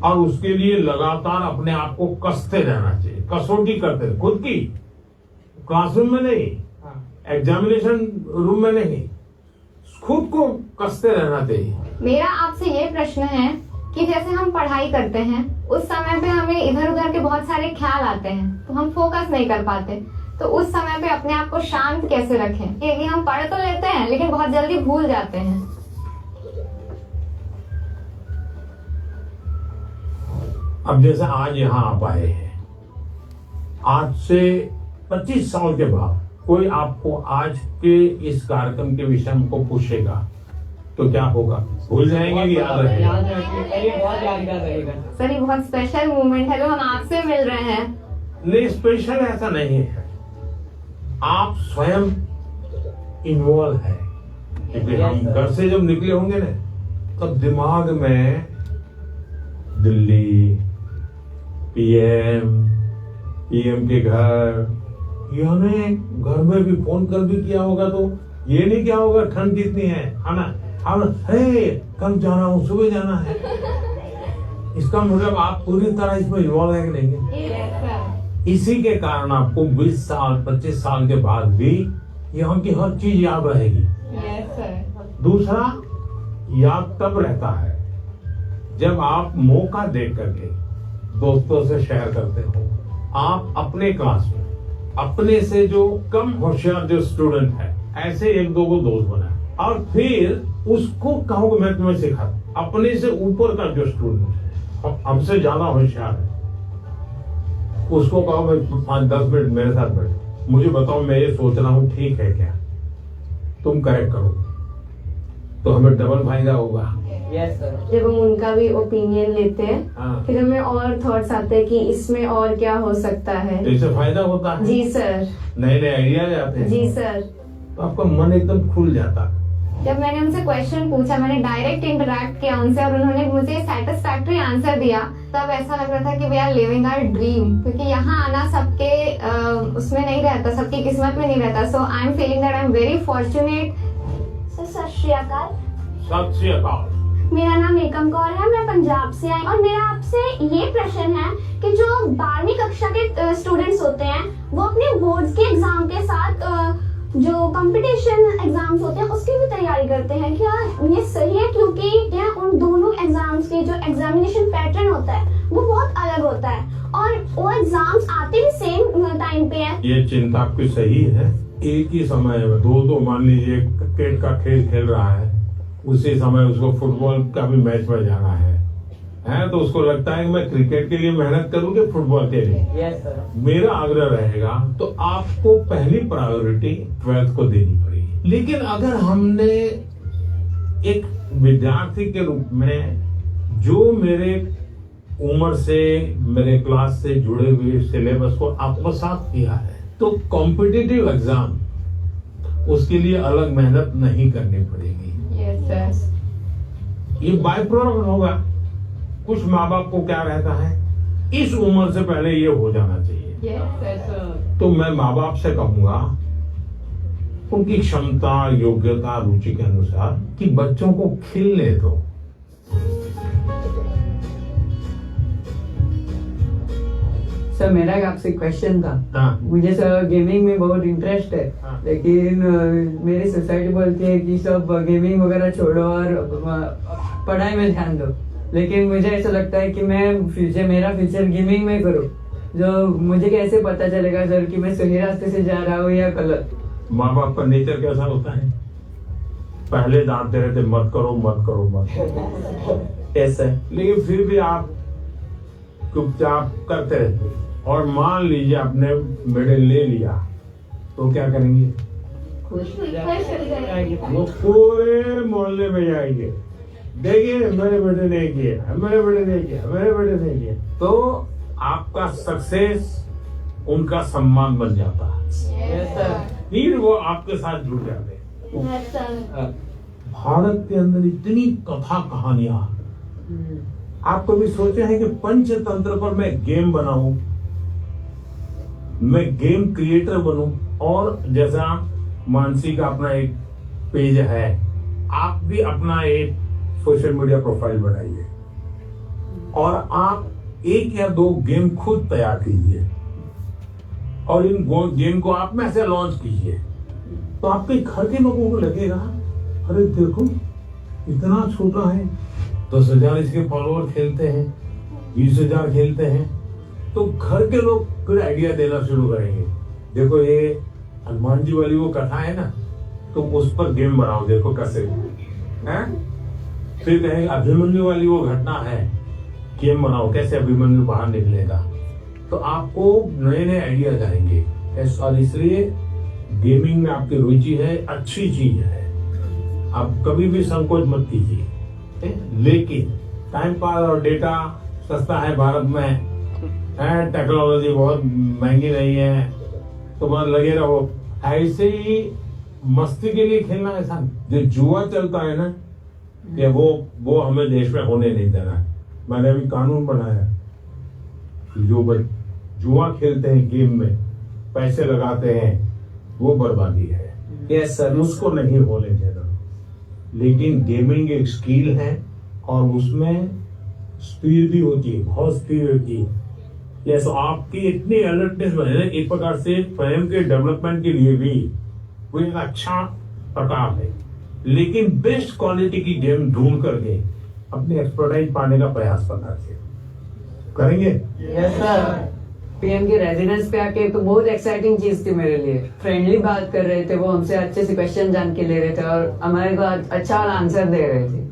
और उसके लिए लगातार अपने आप को कसते रहना चाहिए, कसौटी करते रहे, खुद की, क्लासरूम में नहीं, एग्जामिनेशन रूम में नहीं, खुद को कसते रहना चाहिए। मेरा आपसे ये प्रश्न है कि जैसे हम पढ़ाई करते हैं, उस समय पे हमें इधर उधर के बहुत सारे ख्याल आते हैं, तो हम फोकस नहीं कर पाते, तो उस समय पे अपने आप को शांत कैसे रखें? क्योंकि हम पढ़ तो लेते हैं लेकिन बहुत जल्दी भूल जाते हैं। अब जैसे आज यहाँ आप आए हैं, आज से 25 साल के बाद कोई आपको आज के इस कार्यक्रम के विषय में को पूछेगा तो क्या होगा, भूल जाएंगे कि याद रहेगा? याद रखिए, ये बहुत यादगार रहेगा। सर ये बहुत स्पेशल मोमेंट है जो हम आपसे मिल रहे हैं। नहीं, स्पेशल ऐसा नहीं है, आप स्वयं इन्वॉल्व है। क्योंकि हम घर से जब निकले होंगे ना, तब दिमाग में दिल्ली, पीएम के घर, यानी घर में भी फोन कर भी किया होगा तो ये नहीं क्या होगा ठंड कितनी है ना, अब हे कल जाना हूँ, सुबह जाना है। इसका मतलब आप पूरी तरह इसमें इन्वॉल्व है कि नहीं है? इसी के कारण आपको 20 साल 25 साल के बाद भी यहाँ की हर चीज याद रहेगी। दूसरा, याद तब रहता है जब आप मौका देख करके दोस्तों से शेयर करते हो। आप अपने क्लास में अपने से जो कम होशियार जो स्टूडेंट है, ऐसे एक दो को दोस्त बनाए और फिर उसको कहो मैं तुम्हें सिखाता। अपने से ऊपर का जो स्टूडेंट है, हमसे ज्यादा होशियार है, उसको कहो मैं 5-10 मिनट मेरे साथ बैठो, मुझे बताओ मैं ये सोच रहा हूँ ठीक है क्या, तुम करेक्ट करो, तो हमें डबल फायदा होगा। जब हम उनका भी ओपिनियन लेते हैं, फिर हमें और थॉट्स आते हैं कि इसमें और क्या हो सकता है, तो इससे फायदा होता है। जी सर। नए नए आइडियाज आते हैं। जी सर। तो आपका मन एकदम खुल जाता है। जब मैंने उनसे क्वेश्चन पूछा, मैंने डायरेक्ट इंटरेक्ट किया उनसे और उन्होंने मुझे सेटिस्फैक्टरी आंसर दिया, तब ऐसा लग रहा था कि we are living our dream. क्योंकि यहाँ आना सबके उसमें नहीं रहता, सबकी किस्मत में नहीं रहता। So I am feeling that I am very fortunate. सत श्री अकाल। सत श्री अकाल। मेरा नाम एकम कौर है, मैं पंजाब से आई और मेरा आपसे ये प्रश्न है कि जो 12वीं कक्षा के स्टूडेंट्स होते हैं वो अपने बोर्ड्स के एग्जाम के साथ जो कंपटीशन एग्जाम्स होते हैं उसकी भी तैयारी करते हैं, क्या ये सही है? क्योंकि क्या उन दोनों एग्जाम्स के जो एग्जामिनेशन पैटर्न होता है वो बहुत अलग होता है और वो एग्जाम्स आते भी सेम टाइम पे है। ये चिंता आपकी सही है। एक ही समय में दो मान लीजिए क्रिकेट का खेल खेल रहा है, उसी समय उसको फुटबॉल का भी मैच में जाना है तो उसको लगता है कि मैं क्रिकेट के लिए मेहनत करूं कि फुटबॉल के लिए। Yes sir. मेरा आग्रह रहेगा तो आपको पहली प्रायोरिटी 12th को देनी पड़ेगी। लेकिन अगर हमने एक विद्यार्थी के रूप में जो मेरे उम्र से मेरे क्लास से जुड़े हुए सिलेबस को आत्मसात किया है, तो कॉम्पिटिटिव एग्जाम उसके लिए अलग मेहनत नहीं करनी पड़ेगी। ये बाय प्रोडक्ट होगा। कुछ माँ बाप को क्या रहता है, इस उम्र से पहले ये हो जाना चाहिए। तो मैं माँ बाप से कहूंगा उनकी क्षमता, योग्यता, रुचि के अनुसार कि बच्चों को खेलने दो। सर मेरा एक आपसे क्वेश्चन था। हाँ। मुझे सर गेमिंग में बहुत इंटरेस्ट है। हाँ। लेकिन मेरी सोसाइटी बोलती है कि सब गेमिंग वगैरह छोड़ो और पढ़ाई में ध्यान दो। लेकिन मुझे ऐसा लगता है कि मेरा फ्यूचर गेमिंग में करूँ। जो मुझे कैसे पता चलेगा सर कि मैं सही रास्ते से जा रहा हूँ या गलत? माँ बाप का नेचर कैसा होता है, पहले डांटते रहते मत करो मत करो मत करो ऐसा। लेकिन फिर भी आप चुपचाप करते रहते। और मान लीजिए आपने मेडल ले लिया तो क्या करेंगे? वो पूरे मोहल्ले में जाएंगे, देखिए मेरे बेटे ने किया, मेरे बेटे ने किया, मेरे बेटे ने किया। तो आपका सक्सेस उनका सम्मान बन जाता है। फिर वो आपके साथ जुड़ जाते हैं। भारत के अंदर इतनी कथा कहानियां, आप कभी सोचे हैं कि पंचतंत्र पर मैं गेम बनाऊं, मैं गेम क्रिएटर बनूं? और जैसा मानसी का अपना एक पेज है, आप भी अपना एक सोशल मीडिया प्रोफाइल बनाइए और आप 1 या 2 गेम खुद तैयार कीजिए और इन गेम को आप में से लॉन्च कीजिए। तो आपके घर के लोगों को लगेगा अरे देखो इतना छोटा है, 10,000 इसके फॉलोअर खेलते हैं, 20,000 खेलते हैं। तो घर के लोग फिर आइडिया देना शुरू करेंगे, देखो ये हनुमान जी वाली वो कथा है ना, तो उस पर गेम बनाओ, देखो कैसे है। फिर कहेंगे अभिमन्यु वाली वो घटना है, गेम बनाओ कैसे अभिमन्यु बाहर निकलेगा। तो आपको नए नए आइडिया आएंगे। और इसलिए गेमिंग में आपकी रुचि है, अच्छी चीज है। आप कभी भी संकोच मत कीजिए, लेकिन टाइम पास और डेटा सस्ता है भारत में, टेक्नोलॉजी बहुत महंगी नहीं है, तो बस लगे रहो। ऐसे ही मस्ती के लिए खेलना, ऐसा जो जुआ चलता है ना, कि वो हमें देश में होने नहीं देना है। मैंने अभी कानून बनाया कि जो जुआ खेलते हैं, गेम में पैसे लगाते हैं, वो बर्बादी है। Yes sir. उसको नहीं होने देना। लेकिन गेमिंग एक स्किल है और उसमें स्पीड भी होती है, बहुत स्पीड होती है। जैसे आपकी इतनी अलर्टनेस बने, एक प्रकार से स्वयं के डेवलपमेंट के लिए भी वो एक अच्छा प्रकार है। लेकिन बेस्ट क्वालिटी की गेम ढूंढ करके अपनी एक्सपर्टाइज पाने का प्रयास करना चाहिए। करेंगे? Yes sir. पीएम के रेजिडेंस पे आके तो बहुत एक्साइटिंग चीज थी मेरे लिए। फ्रेंडली बात कर रहे थे, वो हमसे अच्छे से क्वेश्चन जान के ले रहे थे और हमारे को अच्छा आंसर दे रहे थे।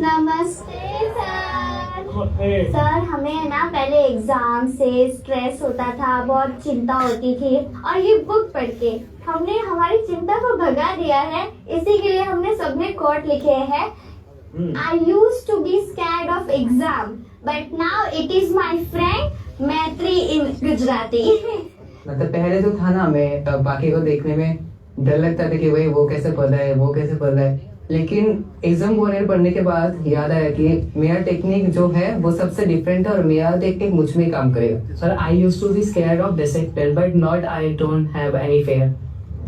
नमस्ते सर। सर हमें ना पहले एग्जाम से स्ट्रेस होता था, बहुत चिंता होती थी, और ये बुक पढ़ के हमने हमारी चिंता को भगा दिया है। इसी के लिए हमने सबने कोट लिखे हैं। I used to be scared of exam, but now it is my friend, Maitri in Gujarati. मतलब पहले तो था ना, हमें बाकी को देखने में डर लगता था कि भाई वो कैसे पढ़ रहा है, वो कैसे पढ़ रहा है। लेकिन एग्जाम वॉरियर पढ़ने के बाद याद आया कि मेरा टेक्निक जो है वो सबसे डिफरेंट है और मेरा टेक्निक मुझ में काम करेगा। Sir I used to be scared of discipline but not, I don't have any fear.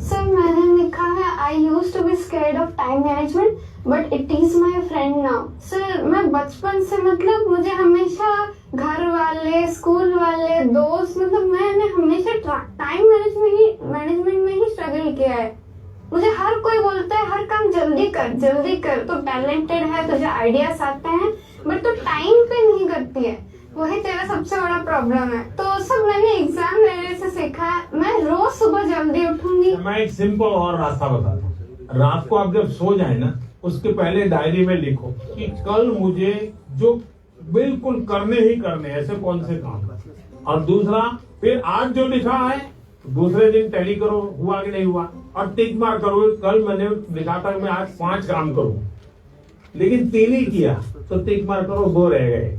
Sir मैंने लिखा है I use to be scared of time management but it is my friend now. Sir मैं बचपन से मतलब मुझे हमेशा घर वाले, स्कूल वाले, दोस्त, मतलब मैंने हमेशा टाइम मैनेजमेंट में ही स्ट्रगल किया है। मुझे हर कोई बोलता है हर काम जल्दी कर, तो टैलेंटेड है, तुझे आइडियाज आते हैं, बट तो टाइम पे नहीं करती है, वही तेरा सबसे बड़ा प्रॉब्लम है। तो सब मैंने एग्जाम लेने से सीखा है। मैं रोज सुबह जल्दी उठूंगी। मैं एक सिंपल और रास्ता बताता हूँ। रात को आप जब सो जाए ना, उसके पहले डायरी में लिखो कि कल मुझे जो बिल्कुल करने ही करने, ऐसे कौन से काम। और दूसरा, फिर आज जो लिखा है दूसरे दिन टैली करो, हुआ कि नहीं हुआ, और टिक मार करो। कल मैंने लिखा था मैं आज 5 काम करूं, लेकिन 3 ही किया, तो टिक मार करो, 2 रह गए।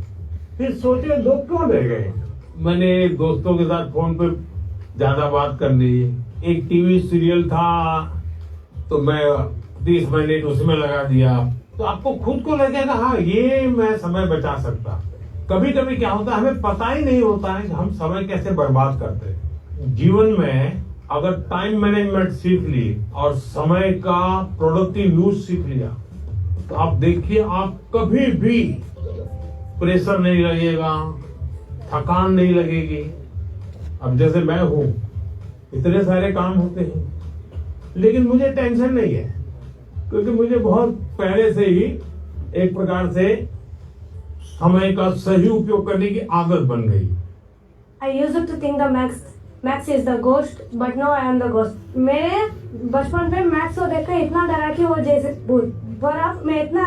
फिर सोचे 2 क्यों रह गए। मैंने दोस्तों के साथ फोन पे ज्यादा बात कर ली, एक टीवी सीरियल था तो मैं 30 मिनट उसमें लगा दिया, तो आपको खुद को लगेगा हाँ ये मैं समय बचा सकता। कभी कभी क्या होता है, हमें पता ही नहीं होता है कि हम समय कैसे बर्बाद करते हैं। जीवन में अगर टाइम मैनेजमेंट सीख ली और समय का प्रोडक्टिव यूज सीख लिया, तो आप देखिए आप कभी भी प्रेशर नहीं लगेगा, थकान नहीं लगेगी। अब जैसे मैं हूं, इतने सारे काम होते हैं, लेकिन मुझे टेंशन नहीं है, क्योंकि मुझे बहुत पहले से ही एक प्रकार से समय का सही उपयोग करने की आदत बन गई। I used to think the Max is the ghost, but now I am the ghost. मेरे बचपन में मैक्स को देखकर इतना डरा कि वो जैसे भूत, पर अब मैं इतना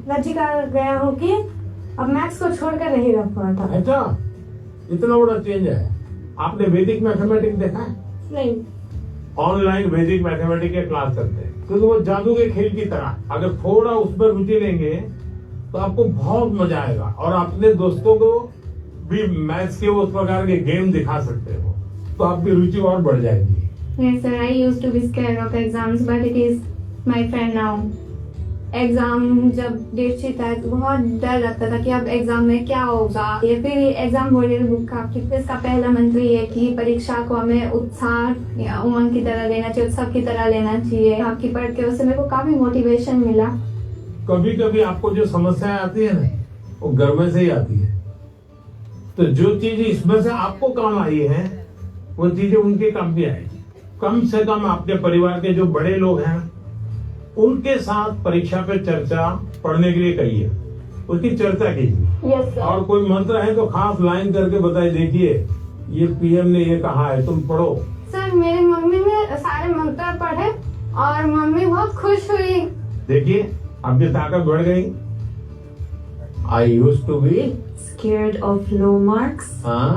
लज्जित गया हूँ कि अब मैक्स को छोड़कर नहीं रख पाता। अच्छा, इतना बड़ा चेंज है। आपने वैदिक मैथमेटिक्स देखा है? नहीं। ऑनलाइन वैदिक मैथमेटिक्स के क्लास करते हैं, क्योंकि वो जादू के खेल की तरह, अगर थोड़ा उस पर रुचि लेंगे तो आपको बहुत मजा आएगा, और अपने दोस्तों को भी मैथ्स के उस प्रकार के गेम दिखा सकते हो, तो आपकी रुचि और बढ़ जाएगी। Yes sir, I used to be scared of exams, but it is my friend now. Exam जब डेट शीट है तो बहुत डर लगता था कि अब एग्जाम में क्या होगा। ये फिर एग्जाम वॉरियर बुक का इसका पहला मंत्र ये कि परीक्षा को हमें उत्साह या उमंग की तरह लेना चाहिए, उत्सव की तरह लेना चाहिए। आपकी पढ़ के उससे मेरे को काफी मोटिवेशन मिला। कभी कभी आपको जो समस्याएं आती है ना, वो घर में से ही आती है, तो जो चीज इसमें से आपको काम आई है वो चीजें उनके काम भी आएगी। कम से कम आपके परिवार के जो बड़े लोग हैं उनके साथ परीक्षा पे चर्चा पढ़ने के लिए कहिए, उसकी चर्चा कीजिए। yes, और कोई मंत्र है तो खास लाइन करके बताइए, देखिए ये पीएम ने ये कहा है, तुम पढ़ो। सर मेरी मम्मी ने सारे मंत्र पढ़े और मम्मी बहुत खुश हुई। देखिए आपकी ताकत बढ़ गई। I used to be scared of low marks, हाँ,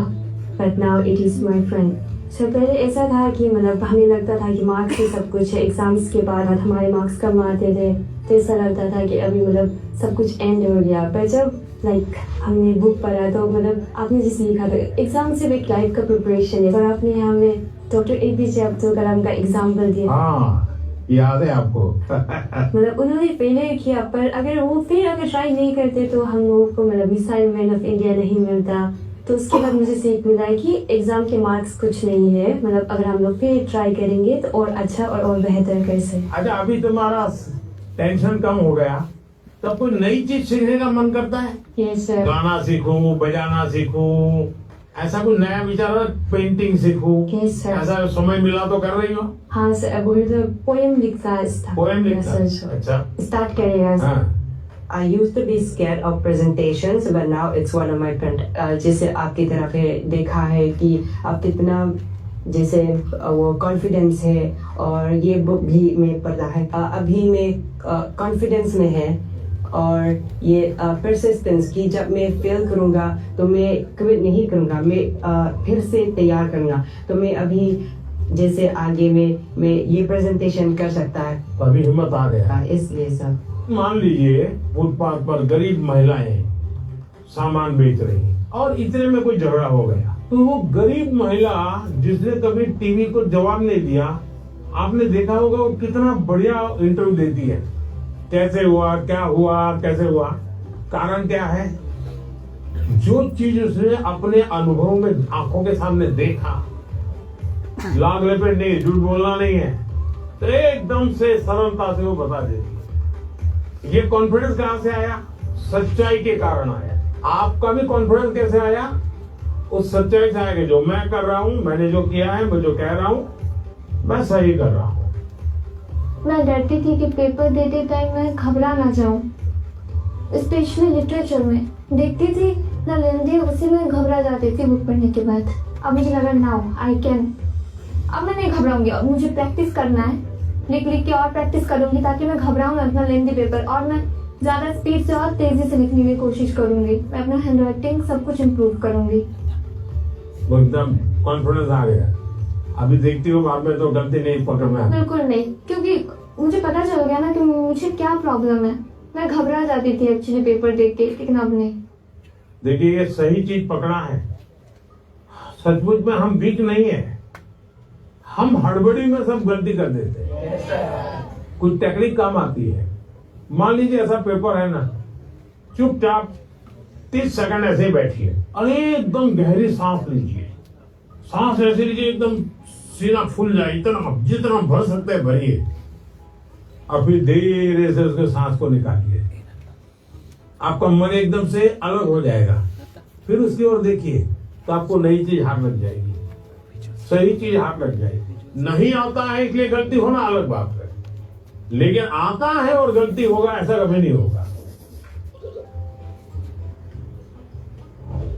but now it is my friend. Sir पहले ऐसा था कि मतलब हमें लगता था कि मार्क्स ही सब कुछ है, एग्जाम्स के बाद हमारे मार्क्स कम आते थे तो ऐसा लगता था कि अभी मतलब सब कुछ एंड हो गया। पर जब लाइक हमने बुक पढ़ा तो मतलब आपने जिसे लिखा था एग्जाम सिर्फ एक लाइफ का प्रिपरेशन है, और आपने हमें डॉक्टर APJ अब्दुल कलाम का एग्जाम्पल दिया। हाँ याद है आपको। मतलब उन्होंने पहले किया, पर अगर वो फिर अगर ट्राई नहीं करते तो हम लोगों को मतलब मिसाइल मैन ऑफ इंडिया नहीं मिलता। तो उसके बाद मुझे सीख मिला है कि एग्जाम के मार्क्स कुछ नहीं है, मतलब अगर हम लोग फिर ट्राई करेंगे तो और अच्छा और बेहतर कर सकते। अच्छा अभी तुम्हारा टेंशन कम हो गया, तब कोई नई चीज सीखने का मन करता है? Yes sir. गाना सीखूं, बजाना सीखूं, ऐसा कुछ नया विचार है? पेंटिंग सीखूं, यस सर। ऐसा समय मिला तो कर रही हो? हाँ सर, अब तो पोएम लिखता है। पोएम लिखता है? अच्छा स्टार्ट करेगा सर। हाँ। I used to be scared of presentations, but now it's one of my जैसे आपकी तरफ है देखा है कि आप कितना जैसे वो कॉन्फिडेंस है, और ये बुक भी मैं पढ़ा है। अभी मैं कॉन्फिडेंस में है, और ये परसिस्टेंस की जब मैं फेल करूँगा तो मैं क्विट नहीं करूँगा, मैं फिर से तैयार करूँगा। तो मैं अभी जैसे आगे में ये प्रेजेंटेशन कर सकता है। अभी हिम्मत आ गया। इसलिए सब मान लीजिए फुटपाथ पर गरीब महिलाएं सामान बेच रही और इतने में कोई झगड़ा हो गया, तो वो गरीब महिला जिसने कभी टीवी को जवाब नहीं दिया, आपने देखा होगा वो कितना बढ़िया इंटरव्यू देती है। कैसे हुआ, क्या हुआ, कैसे हुआ, कारण क्या है? जो चीज उसने अपने अनुभव में आंखों के सामने देखा, लाग लपेट नहीं, झूठ बोलना नहीं है, तो एकदम से सरलता से वो बता देती है। ये कॉन्फिडेंस कहां से आया? सच्चाई के कारण आया। आपका भी कॉन्फिडेंस कैसे आया? उस सच्चाई से आया कि जो मैं कर रहा हूं, मैंने जो किया है, मैं जो कह रहा हूं, मैं सही कर रहा हूं। मैं डरती थी कि पेपर देते टाइम मैं घबरा ना जाऊं, स्पेशली लिटरेचर में देखती थी नलिंदी, उसी में घबरा जाती थी बुक पढ़ने के बाद। अब मुझे लगा नाउ आई कैन, अब मैं नहीं घबराऊंगी, अब मुझे प्रैक्टिस करना है, लिख लिख के और प्रैक्टिस करूंगी ताकि मैं घबराऊं ना इतना लेंदी पेपर, और मैं ज्यादा स्पीड से और तेजी से लिखने की कोशिश करूंगी। मैं अपना हैंडराइटिंग सब कुछ इम्प्रूव करूंगी। वो एकदम कॉन्फिडेंस आ गया। अभी देखती हूँ बाद में तो गलती नहीं पकड़ में आती। बिल्कुल नहीं, क्योंकि मुझे पता चल गया ना कि मुझे क्या प्रॉब्लम है। मैं घबरा जाती थी एक्चुअली पेपर देख के, लेकिन अब नहीं। देखिए ये सही चीज पकड़ा है। सचमुच में हम वीक नहीं है, हम हड़बड़ी में सब गलती कर देते हैं। कुछ टेक्निक काम आती है। मान लीजिए ऐसा पेपर है ना, चुपचाप 30 सेकंड ऐसे ही बैठिए और एकदम गहरी सांस लीजिए। सांस ऐसे लीजिए एकदम सीना फूल जाए, इतना जितना भर सकते हैं भरिए, और फिर धीरे से उसके सांस को निकालिए। आपका मन एकदम से अलग हो जाएगा। फिर उसकी ओर देखिए तो आपको नई चीज हाथ लग जाएगी, सही चीज हाथ लग जाएगी। नहीं आता है इसलिए गलती होना अलग बात है, लेकिन आता है और गलती होगा ऐसा कभी नहीं होगा।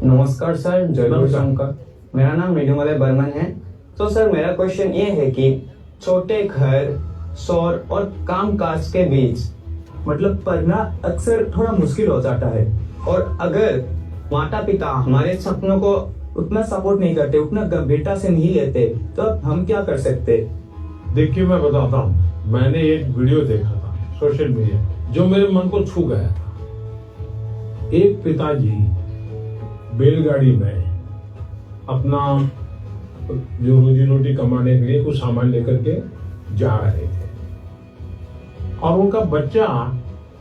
नमस्कार सर, जय शंकर। मेरा नाम मृदुमलय बर्मन है। तो सर मेरा क्वेश्चन ये है कि छोटे घर, शौर और कामकाज के बीच मतलब पढ़ना अक्सर थोड़ा मुश्किल हो जाता है, और अगर माता पिता हमारे सपनों को उतना सपोर्ट नहीं करते, उतना गंभीरता से नहीं लेते, तो अब हम क्या कर सकते? देखिए मैं बताता हूँ, मैंने एक वीडियो देखा था सोशल मीडिया जो मेरे मन को छू गया था। एक पिताजी बैलगाड़ी में अपना जो रोजी रोटी कमाने के लिए कुछ सामान लेकर के जा रहे थे, और उनका बच्चा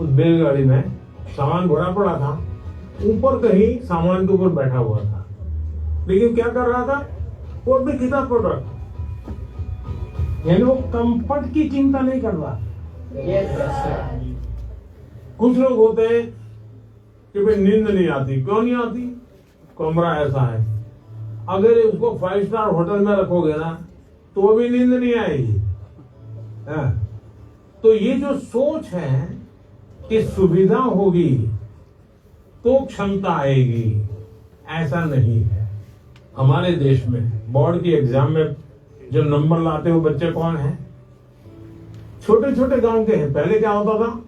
उस बैलगाड़ी में सामान भरा पड़ा था, ऊपर कहीं सामान के ऊपर बैठा हुआ था, लेकिन क्या कर रहा था? वो भी किताब पढ़ रहा था। यानी वो कंफर्ट की चिंता नहीं कर रहा। कुछ लोग होते हैं कि भाई नींद नहीं आती। क्यों नहीं आती? कमरा ऐसा है, अगर उसको 5 स्टार होटल में रखोगे ना तो वो भी नींद नहीं आएगी। तो ये जो सोच है कि सुविधा होगी तो क्षमता आएगी, ऐसा नहीं है। हमारे देश में बोर्ड की एग्जाम में जो नंबर लाते हो बच्चे कौन हैं? छोटे छोटे गांव के हैं। पहले क्या होता था?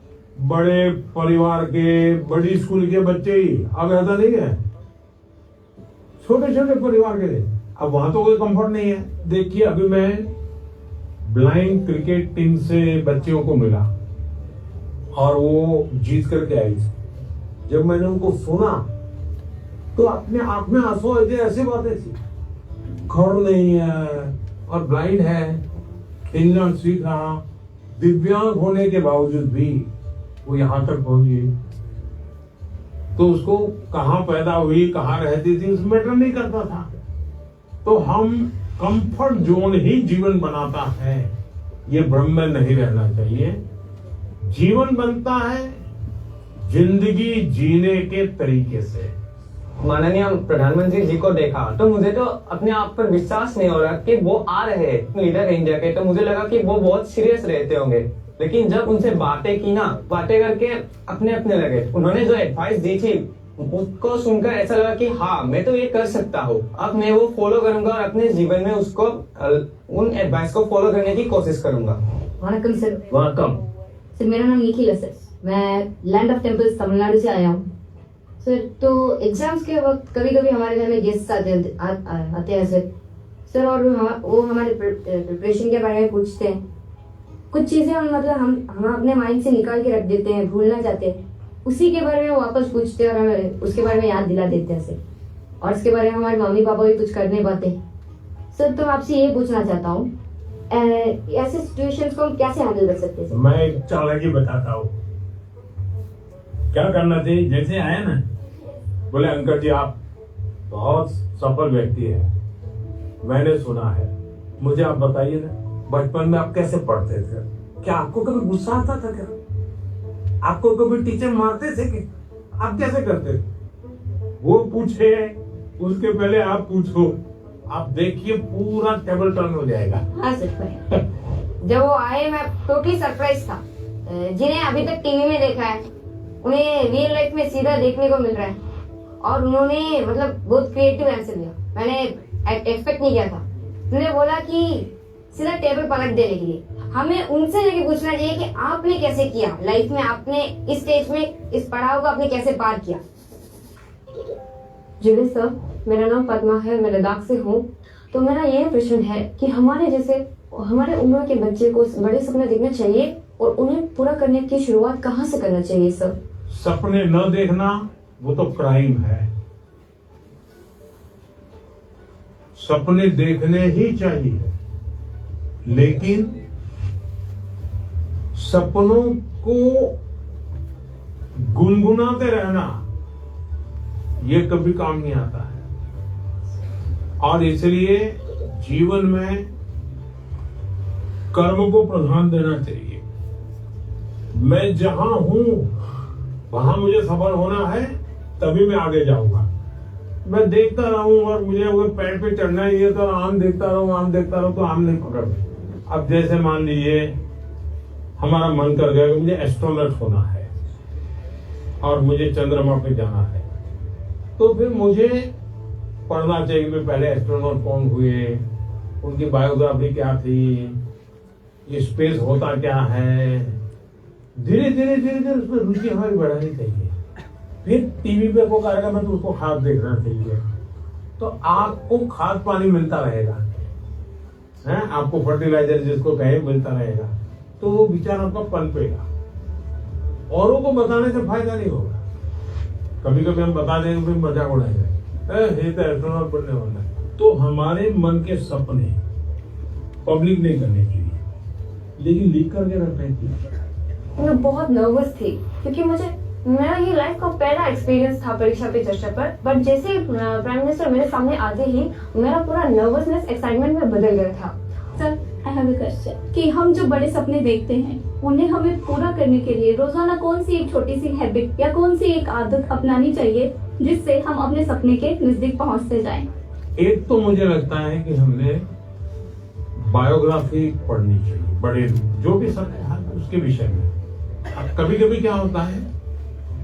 बड़े परिवार के, बड़ी स्कूल के बच्चे ही। अब ऐसा नहीं है, छोटे छोटे परिवार के अब वहां तो कोई कंफर्ट नहीं है। देखिए अभी मैं ब्लाइंड क्रिकेट टीम से बच्चियों को मिला और वो जीत करके आई थी। जब मैंने उनको सुना तो अपने आप में आंसू आए थे, ऐसी बातें थी। घर नहीं है और ब्लाइंड है, खेलना सीखा, दिव्यांग होने के बावजूद भी वो यहां तक पहुंची। तो उसको कहां पैदा हुई, कहां रहती थी, उसमें मैटर नहीं करता था। तो हम कंफर्ट जोन ही जीवन बनाता है, ये भ्रम में नहीं रहना चाहिए। जीवन बनता है जिंदगी जीने के तरीके से। माननीय प्रधानमंत्री जी को देखा तो मुझे तो अपने आप पर विश्वास नहीं हो रहा कि वो आ रहे हैं लीडर इंडिया के। तो मुझे लगा कि वो बहुत सीरियस रहते होंगे, लेकिन जब उनसे बातें की ना, बातें करके अपने अपने लगे। उन्होंने जो एडवाइस दी थी उसको सुनकर ऐसा लगा कि हाँ मैं तो ये कर सकता हूँ, अब मैं वो फॉलो करूंगा और अपने जीवन में उसको उन एडवाइस को फॉलो करने की कोशिश करूंगा। वणक्कम सर। वेलकम सर, मेरा नाम निखिल है सर, मैं लैंड ऑफ टेम्पल्स तमिलनाडु से आया हूँ सर। तो एग्जाम्स के वक्त कभी कभी हमारे घर में गेस्ट आते हैं सर, और वो हमारे प्रिपरेशन के बारे में पूछते हैं। कुछ चीजें हम अपने माइंड से निकाल के रख देते हैं, भूलना चाहते हैं, उसी के बारे में वो वापस पूछते हैं और हमें उसके बारे में याद दिला देते हैं सर। और इसके बारे में हमारे मम्मी पापा भी कुछ कर नहीं पाते सर। तो मैं आपसे ये पूछना चाहता हूँ, ऐसे सिचुएशंस को हम कैसे हैंडल कर सकते हैं सर? मैं एक चालाकी बताता हूँ क्या करना चाहिए। जैसे आए ना, बोले अंकल जी आप बहुत सफल व्यक्ति है, मैंने सुना है, मुझे आप बताइए ना बचपन में आप कैसे पढ़ते थे? क्या आपको कभी गुस्सा आता था? क्या आपको कभी टीचर मारते थे? कि आप कैसे करते थे? वो पूछे, उसके पहले आप पूछो, आप देखिए पूरा टेबल टर्न हो जाएगा। हाँ सर, जब वो आए मैं टोटली सरप्राइज था। जिन्हें अभी तक टीवी में देखा है उन्हें रियल लाइफ में सीधा देखने को मिल रहा है, और उन्होंने बहुत क्रिएटिव आंसर दिया, मैंने एक्सपेक्ट नहीं किया था। उन्होंने बोला कि सीधा टेबल पलट देने के लिए हमें उनसे जाके पूछना चाहिए कि आपने कैसे किया लाइफ में, आपने इस स्टेज में इस पड़ाव को आपने कैसे पार किया। जुले सर, मेरा नाम पद्मा है, मैं लद्दाख से हूँ। तो मेरा ये प्रश्न है कि हमारे उम्र के बच्चे को बड़े सपने देखना चाहिए और उन्हें पूरा करने की शुरुआत कहाँ से करना चाहिए सर? सपने न देखना वो तो क्राइम है। सपने देखने ही चाहिए, लेकिन सपनों को गुनगुनाते रहना ये कभी काम नहीं आता है। और इसलिए जीवन में कर्म को प्राधान्य देना चाहिए। मैं जहां हूं वहां मुझे सफल होना है, तभी मैं आगे जाऊंगा। मैं देखता रहूं और मुझे अगर पेड़ पे चढ़ना ही है तो आम देखता रहूं तो आम नहीं पकड़। अब जैसे मान लीजिए हमारा मन कर गया कि मुझे एस्ट्रोनॉट होना है और मुझे चंद्रमा पे जाना है, तो फिर मुझे पढ़ना चाहिए कि पहले एस्ट्रोनॉट कौन हुए, उनकी बायोग्राफी क्या थी, ये स्पेस होता क्या है। धीरे धीरे उसमें रुचि हमारी बढ़ानी चाहिए। फिर टीवी पे को कार्यक्रम है तो उसको खाद देखना चाहिए, तो आपको खाद पानी मिलता रहेगा, है आपको फर्टिलाइजर जिसको कहे मिलता रहेगा, तो वो विचार आपका पनपेगा। औरों को बताने से फायदा नहीं होगा। कभी कभी हम बता देंगे फिर मजाक उड़ाएंगे, ये तो एस्ट्रोनॉट बनने वाला है। तो हमारे मन के सपने पब्लिक नहीं करने चाहिए, लेकिन लीक करके रखना चाहिए। मैं बहुत नर्वस थी क्योंकि मेरा ये लाइफ का पहला एक्सपीरियंस था परीक्षा पे चर्चा पर। बट जैसे प्राइम मिनिस्टर मेरे सामने आते ही मेरा पूरा नर्वसनेस एक्साइटमेंट में बदल गया था। Sir, I have a question कि हम जो बड़े सपने देखते हैं उन्हें हमें पूरा करने के लिए रोजाना कौन सी एक छोटी सी हैबिट या कौन सी एक आदत अपनानी चाहिए जिससे हम अपने सपने के नजदीक पहुंचते जाएं? एक तो मुझे लगता है कि हमने बायोग्राफी पढ़नी चाहिए, बड़े जो भी सपने हैं उसके विषय में। अब कभी कभी क्या होता है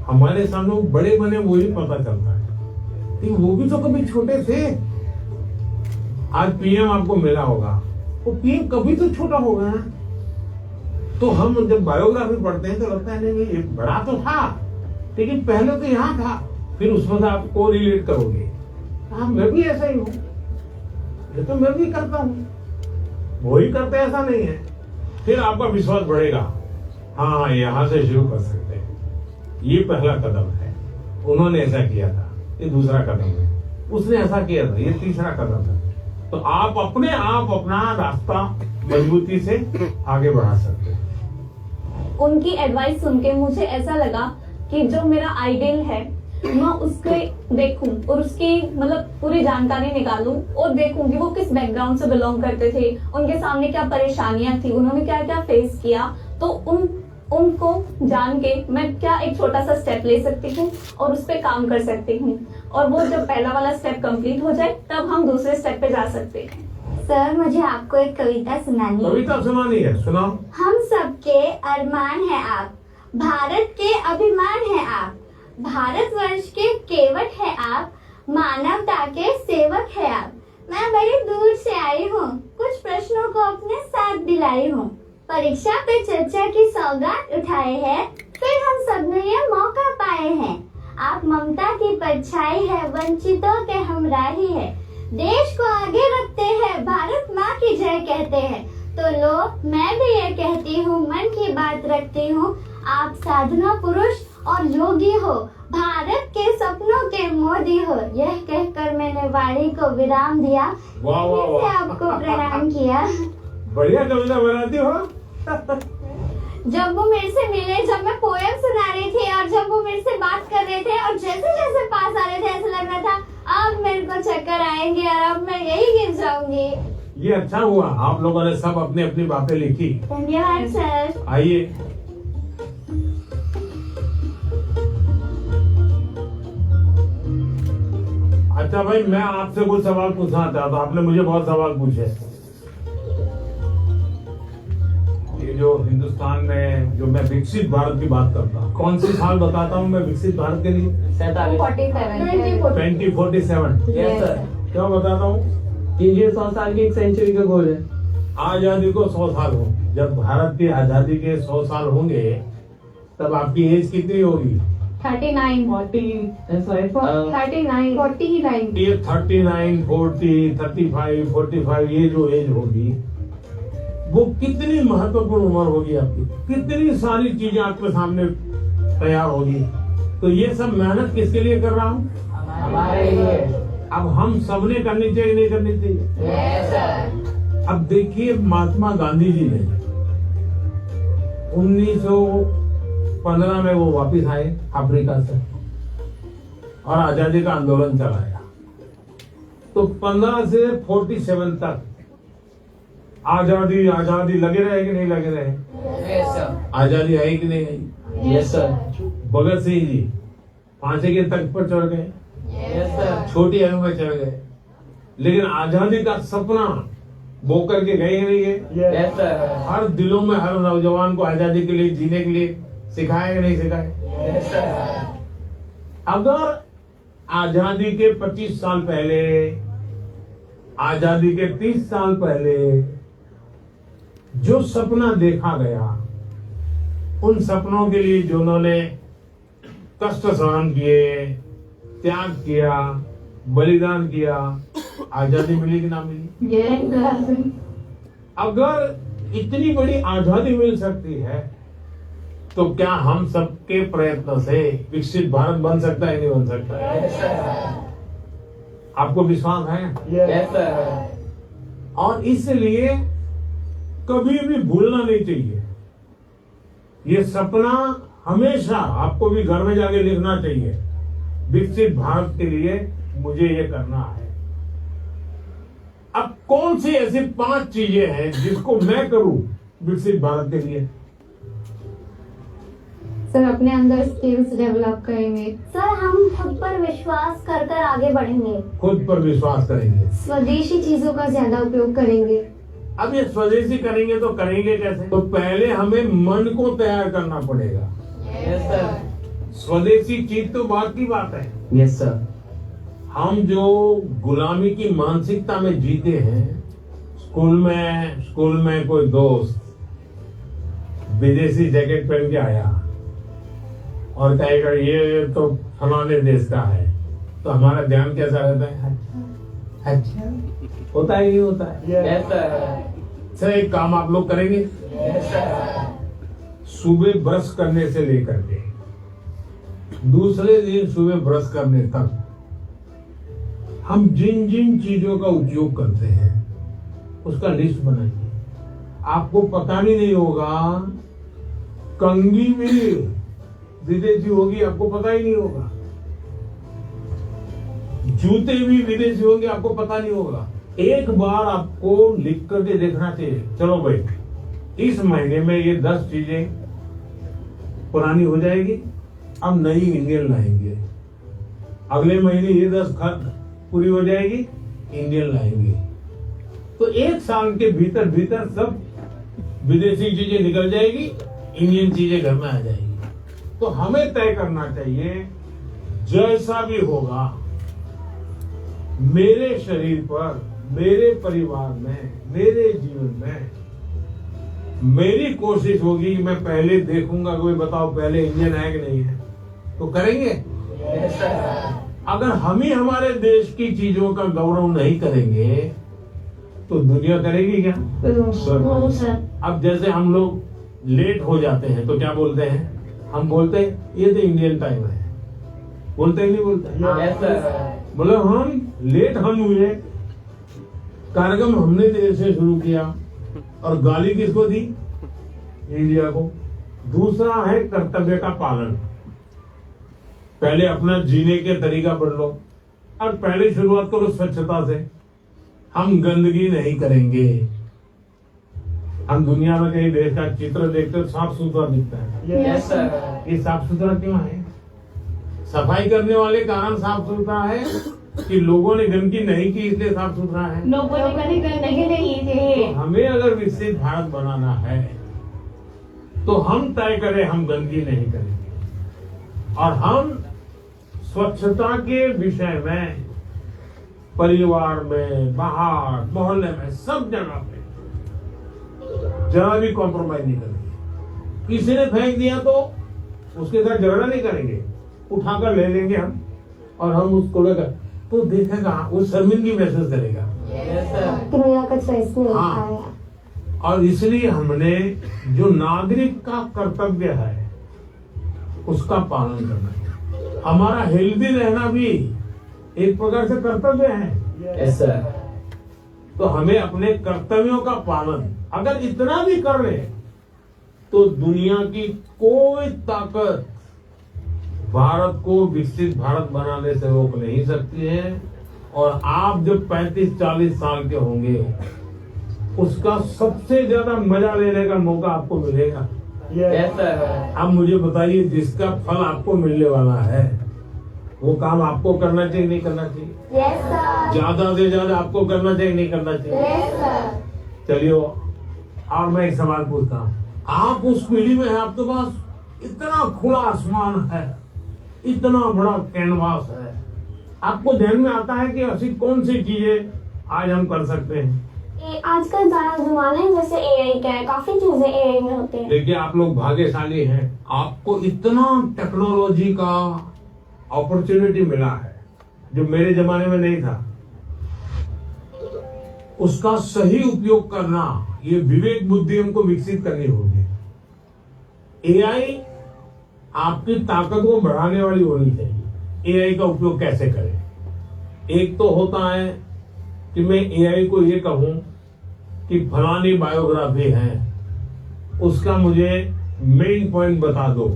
हमारे सामने बड़े बने वो ही पता चलता है कि वो भी तो कभी छोटे थे। आज पीएम आपको मिला होगा, वो पीएम कभी तो छोटा होगा। तो हम जब बायोग्राफी पढ़ते हैं तो लगता है नहीं ये बड़ा तो था, लेकिन पहले तो यहाँ था, फिर उसमें से आप को रिलेट करोगे। हाँ, मैं भी ऐसा ही हूँ। ये तो मैं भी करता हूँ, वो ही करते ऐसा नहीं है। फिर आपका विश्वास बढ़ेगा, हाँ यहाँ से शुरू कर सकते हैं, ये पहला कदम है। उन्होंने ऐसा किया था, ये दूसरा कदम है, उसने ऐसा किया था, ये तीसरा कदम है। तो आप अपने आप अपना रास्ता मजबूती से आगे बढ़ा सकते हैं। उनकी एडवाइस सुन के मुझे ऐसा लगा कि जो मेरा आइडियल है मैं उसके देखूं और उसकी मतलब पूरी जानकारी निकालूं और देखूं कि वो किस बैकग्राउंड से बिलोंग करते थे, उनके सामने क्या परेशानियां थी, उन्होंने क्या क्या फेस किया। तो उनको जान के मैं क्या एक छोटा सा स्टेप ले सकती हूँ और उस पर काम कर सकती हूँ, और वो जब पहला वाला स्टेप कंप्लीट हो जाए तब हम दूसरे स्टेप पे जा सकते हैं। सर मुझे आपको एक कविता सुनानी है। कविता सुनानी है, सुनाओ। हम सबके अरमान है आप, भारत के अभिमान है आप, भारतवर्ष के केवट है आप, मानवता के सेवक है आप। मैं बड़ी दूर से आई हूँ, कुछ प्रश्नों को अपने साथ दिलाई हूँ, परीक्षा पे चर्चा की सौगात उठाए हैं, फिर हम सबने ये मौका पाए हैं। आप ममता की परछाई है, वंचितों के हमराही है, देश को आगे रखते हैं, भारत माँ की जय कहते हैं। तो लो मैं भी ये कहती हूँ, मन की बात रखती हूँ, आप साधना पुरुष और योगी हो, भारत के सपनों के मोदी हो। यह कहकर मैंने वाणी को विराम दिया, वाह वाह से वाह, आपको प्रणाम किया। बढ़िया कविता बनाती हो। जब वो मेरे से मिले, जब मैं पोएम सुना रही थी और जब वो मेरे से बात कर रहे थे और जैसे जैसे पास आ रहे थे ऐसा लग रहा था अब मेरे को चक्कर आएंगे और अब मैं यही गिर जाऊंगी। ये अच्छा हुआ, आप लोगों ने सब अपनी अपनी बातें लिखी। धन्यवाद सर। आइए, अच्छा भाई, मैं आपसे कुछ सवाल पूछना चाहता, आपने मुझे बहुत सवाल पूछे। ये जो हिंदुस्तान में जो मैं विकसित भारत की बात करता हूँ, कौन सी साल बताता हूँ मैं विकसित भारत के लिए? 2047। Yes sir. क्यों बताता हूँ? कि ये 100 साल की एक सेंचुरी का गोल है। आजादी को 100 साल हो, जब भारत की आजादी के 100 साल होंगे तब आपकी एज कितनी होगी? 39, 49, ये 39, 40, 35, 45 ये जो एज होगी वो कितनी महत्वपूर्ण उम्र होगी आपकी, कितनी सारी चीजें आपके सामने तैयार होगी। तो ये सब मेहनत किसके लिए कर रहा हूँ? हमारे लिए। अब हम सबने करनी चाहिए, नहीं करनी चाहिए? Yes sir. अब देखिए, महात्मा गांधी जी ने 1915 में वो वापस आए अफ्रीका से और आजादी का आंदोलन चलाया। तो 15 से 47 तक आजादी आजादी लगे रहे कि नहीं लगे रहे? Yes sir. आजादी आई कि नहीं आई? Yes sir. भगत सिंह जी फांसी के तख्त पर चढ़ गए, यस सर। छोटी आयु में चढ़ गए, लेकिन आजादी का सपना वो करके गए कि नहीं गए? Yes sir. हर दिलों में हर नौजवान को आजादी के लिए जीने के लिए सिखाया कि नहीं सिखाया? Yes sir. अगर आजादी के 25 साल पहले, आजादी के 30 साल पहले जो सपना देखा गया, उन सपनों के लिए जो उन्होंने कष्ट सहन किए, त्याग किया, बलिदान किया, आजादी मिली कि ना मिली? अगर इतनी बड़ी आजादी मिल सकती है तो क्या हम सबके प्रयत्न से विकसित भारत बन सकता है, नहीं बन सकता है? आपको विश्वास है? Yes sir. और इसलिए कभी भी भूलना नहीं चाहिए, ये सपना हमेशा आपको भी घर में जाके लिखना चाहिए। विकसित भारत के लिए मुझे ये करना है। अब कौन सी ऐसी 5 चीजें हैं जिसको मैं करूं विकसित भारत के लिए? सर अपने अंदर स्किल्स डेवलप करेंगे। सर हम खुद पर विश्वास कर कर आगे बढ़ेंगे, खुद पर विश्वास करेंगे, स्वदेशी चीजों का ज्यादा उपयोग करेंगे। अब ये स्वदेशी करेंगे तो करेंगे कैसे? तो पहले हमें मन को तैयार करना पड़ेगा। Yes sir. स्वदेशी चीज तो बात की बात है। Yes sir. हम जो गुलामी की मानसिकता में जीते हैं, स्कूल में कोई दोस्त विदेशी जैकेट पहन के आया और कहेगा ये तो फलाने देश का है, तो हमारा ध्यान कैसा रहता है? अच्छा, होता है नहीं होता है? सर एक काम आप लोग करेंगे, सुबह ब्रश करने से लेकर के दूसरे दिन सुबह ब्रश करने तक हम जिन जिन चीजों का उपयोग करते हैं उसका लिस्ट बनाइए। आपको पता भी नहीं होगा, कंघी भी विदेशी होगी, आपको पता ही नहीं होगा। जूते भी विदेशी होंगे, आपको पता नहीं होगा। एक बार आपको लिख करके देखना चाहिए, चलो भाई इस महीने में ये 10 चीजें पुरानी हो जाएगी, अब नई इंडियन लाएंगे। अगले महीने ये 10 पूरी हो जाएगी, इंडियन लाएंगे। तो एक साल के भीतर भीतर सब विदेशी चीजें निकल जाएगी, इंडियन चीजें घर में आ जाएगी। तो हमें तय करना चाहिए, जैसा भी होगा मेरे शरीर पर, मेरे परिवार में, मेरे जीवन में, मेरी कोशिश होगी कि मैं पहले देखूंगा, कोई बताओ पहले इंडियन है कि नहीं है, तो करेंगे। अगर हम ही हमारे देश की चीजों का गौरव नहीं करेंगे तो दुनिया करेगी क्या? अब जैसे हम लोग लेट हो जाते हैं तो क्या बोलते हैं? हम बोलते हैं ये तो इंडियन टाइम है, बोलते ही नहीं बोलते? बोले हम लेट हम हुए, कार्यक्रम हमने देर से शुरू किया और गाली किसको दी? इंडिया को। दूसरा है कर्तव्य का पालन। पहले अपना जीने के तरीका बदलो लो और पहले शुरुआत करो स्वच्छता से। हम गंदगी नहीं करेंगे। हम दुनिया में कहीं देश का चित्र देखते हो साफ सुथरा दिखता है। Yes sir. ये साफ सुथरा क्यों है? सफाई करने वाले कारण साफ सुथरा है कि लोगों ने गंदगी नहीं की इसलिए साफ सुथरा है? लोगों ने गंदगी नहीं की। तो हमें अगर विकसित भारत बनाना है तो हम तय करें हम गंदगी नहीं करेंगे और हम स्वच्छता के विषय में परिवार में, बाहर, मोहल्ले में, सब जगह पे जरा भी कॉम्प्रोमाइज नहीं करेंगे। किसी ने फेंक दिया तो उसके साथ झगड़ा नहीं करेंगे, उठाकर ले लेंगे हम और हम उसको लेकर तो देखेगा, वो शर्मिंदगी महसूस करेगा। हाँ, और इसलिए हमने जो नागरिक का कर्तव्य है उसका पालन करना है। हमारा हेल्दी रहना भी एक प्रकार से कर्तव्य है। Yes sir. तो हमें अपने कर्तव्यों का पालन अगर इतना भी कर रहे तो दुनिया की कोई ताकत भारत को विकसित भारत बनाने से रोक नहीं सकती है। और आप जब 35-40 साल के होंगे उसका सबसे ज्यादा मजा लेने का मौका आपको मिलेगा। Yes sir. अब मुझे बताइए, जिसका फल आपको मिलने वाला है वो काम आपको करना चाहिए नहीं करना चाहिए? Yes sir. ज्यादा से ज्यादा आपको करना चाहिए नहीं करना चाहिए? Yes sir. चलिए, और मैं एक सवाल पूछता हूँ, आप उस पीढ़ी में हैं, आपके पास इतना खुला आसमान है, इतना बड़ा कैनवास है, आपको ध्यान में आता है कि ऐसी कौन सी चीजें आज हम कर सकते हैं? आजकल सारा जमाना है जैसे एआई का है, काफी चीजें एआई में होते हैं। देखिए, आप लोग भाग्यशाली हैं, आपको इतना टेक्नोलॉजी का अपॉर्चुनिटी मिला है जो मेरे जमाने में नहीं था। उसका सही उपयोग करना, ये विवेक बुद्धि हमको विकसित करनी होगी। एआई आपकी ताकत को बढ़ाने वाली होनी चाहिए। एआई का उपयोग कैसे करें? एक तो होता है कि मैं एआई को ये कहूं कि फलानी बायोग्राफी है, उसका मुझे मेन पॉइंट बता दो,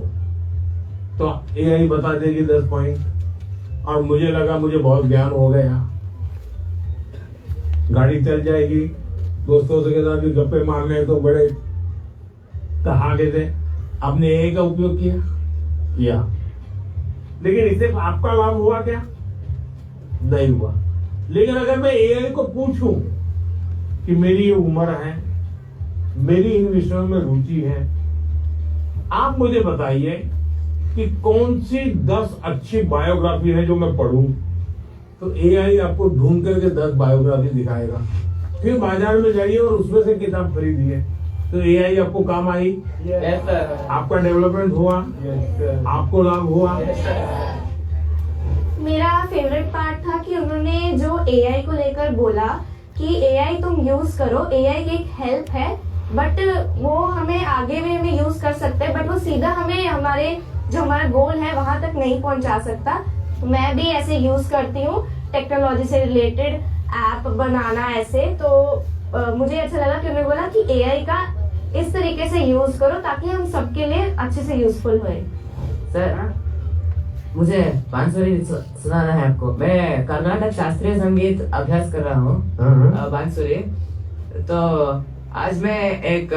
तो एआई बता देगी 10 पॉइंट और मुझे लगा मुझे बहुत ज्ञान हो गया, गाड़ी चल जाएगी, दोस्तों के साथ भी गप्पे मारने तो बड़े कहागे थे। आपने एआई का उपयोग किया, लेकिन इससे आपका लाभ हुआ क्या? नहीं हुआ। लेकिन अगर मैं एआई को पूछूं कि मेरी ये उम्र है, मेरी इन विषयों में रुचि है, आप मुझे बताइए कि कौन सी 10 अच्छी बायोग्राफी है जो मैं पढ़ूं, तो एआई आपको ढूंढ करके 10 बायोग्राफी दिखाएगा। फिर बाजार में जाइए और उसमें से किताब खरीदिए, तो एआई आपको काम आई। Yes sir. आपका डेवलपमेंट हुआ। Yes sir. आपको लाभ हुआ। Yes sir. मेरा फेवरेट पार्ट था कि उन्होंने जो एआई को लेकर बोला कि एआई तुम यूज करो, एआई एक हेल्प है बट वो हमें आगे में हमें यूज कर सकते हैं, बट वो सीधा हमें हमारे जो हमारा गोल है वहां तक नहीं पहुंचा सकता। मैं भी ऐसे यूज करती हूँ टेक्नोलॉजी से रिलेटेड ऐप बनाना ऐसे, तो मुझे अच्छा लगा कि उन्होंने बोला कि एआई का इस तरीके से यूज करो ताकि हम सबके लिए अच्छे से यूजफुल होए। सर मुझे बांसुरी सुनाना है आपको। मैं कर्नाटक शास्त्रीय संगीत अभ्यास कर रहा हूँ बांसुरी। तो आज मैं एक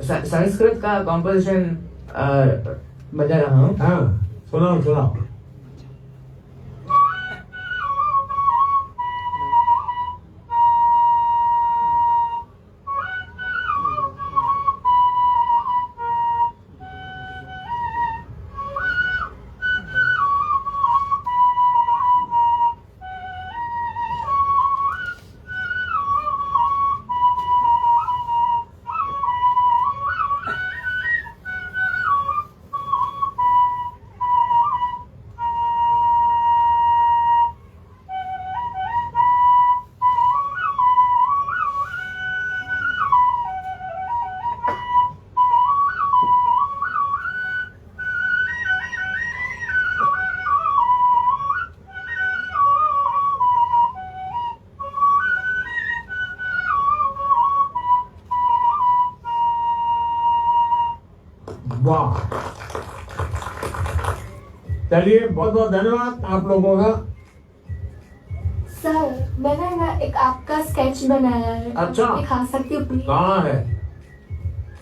संस्कृत का कॉम्पोजिशन बजा रहा हूँ। सुनाओ सुनाओ। वाह, चलिए बहुत बहुत धन्यवाद आप लोगों का। सर मैंने ना एक आपका स्केच बनाया है। अच्छा। दिखा सकती हूँ प्लीज? कहाँ है?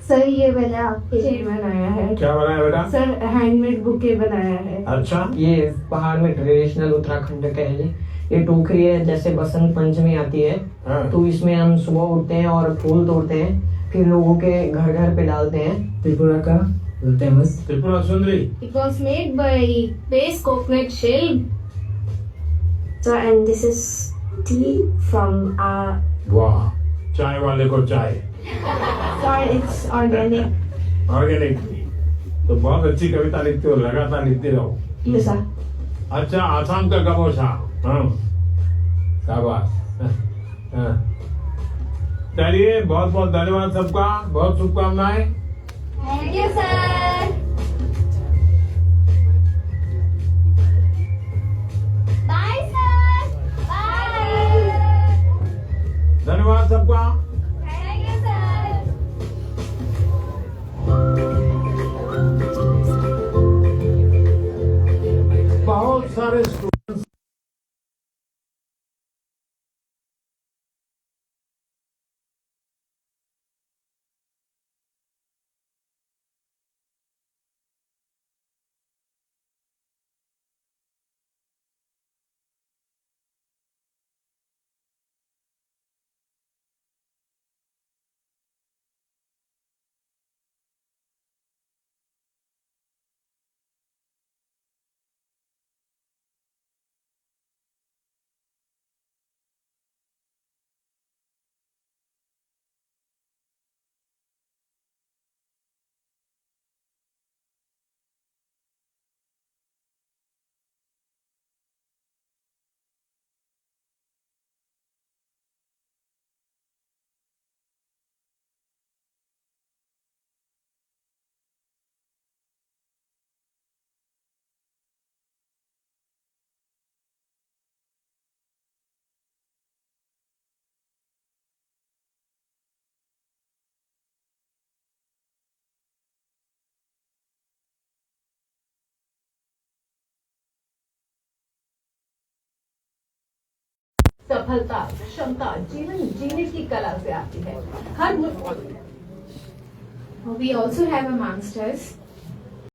सर ये मैंने आपके लिए बनाया है। क्या बनाया बेटा? सर हैंडमेड बुके बनाया है। अच्छा। ये पहाड़ में ट्रेडिशनल उत्तराखंड का है। ये टोकरी है, जैसे बसंत पंचमी आती है तो इसमें हम सुबह उठते हैं और फूल तोड़ते हैं, फिर लोगों के घर घर पे डालते हैं। त्रिपुरा का famous Tripura Sundari. It was made by base coconut shell. So and this is tea from our. वाह, चाय वाले को चाय। Sorry, it's organic. ऑर्गेनिक। तो बहुत अच्छी कविता लिखते हो, लगातार लिखते रहो। Yes sir. अच्छा, आसाम का गमोसा। हाँ, शाबाश। हाँ। चलिए बहुत बहुत धन्यवाद सबका, बहुत शुभकामनाएं। Thank you sir. Bye sir. Bye. धन्यवाद सबका। Thank you sir. बहुत सारे स्टूडेंट्स सफलता, क्षमता जीवन जीने की कला से आती है। हर We also have amongst us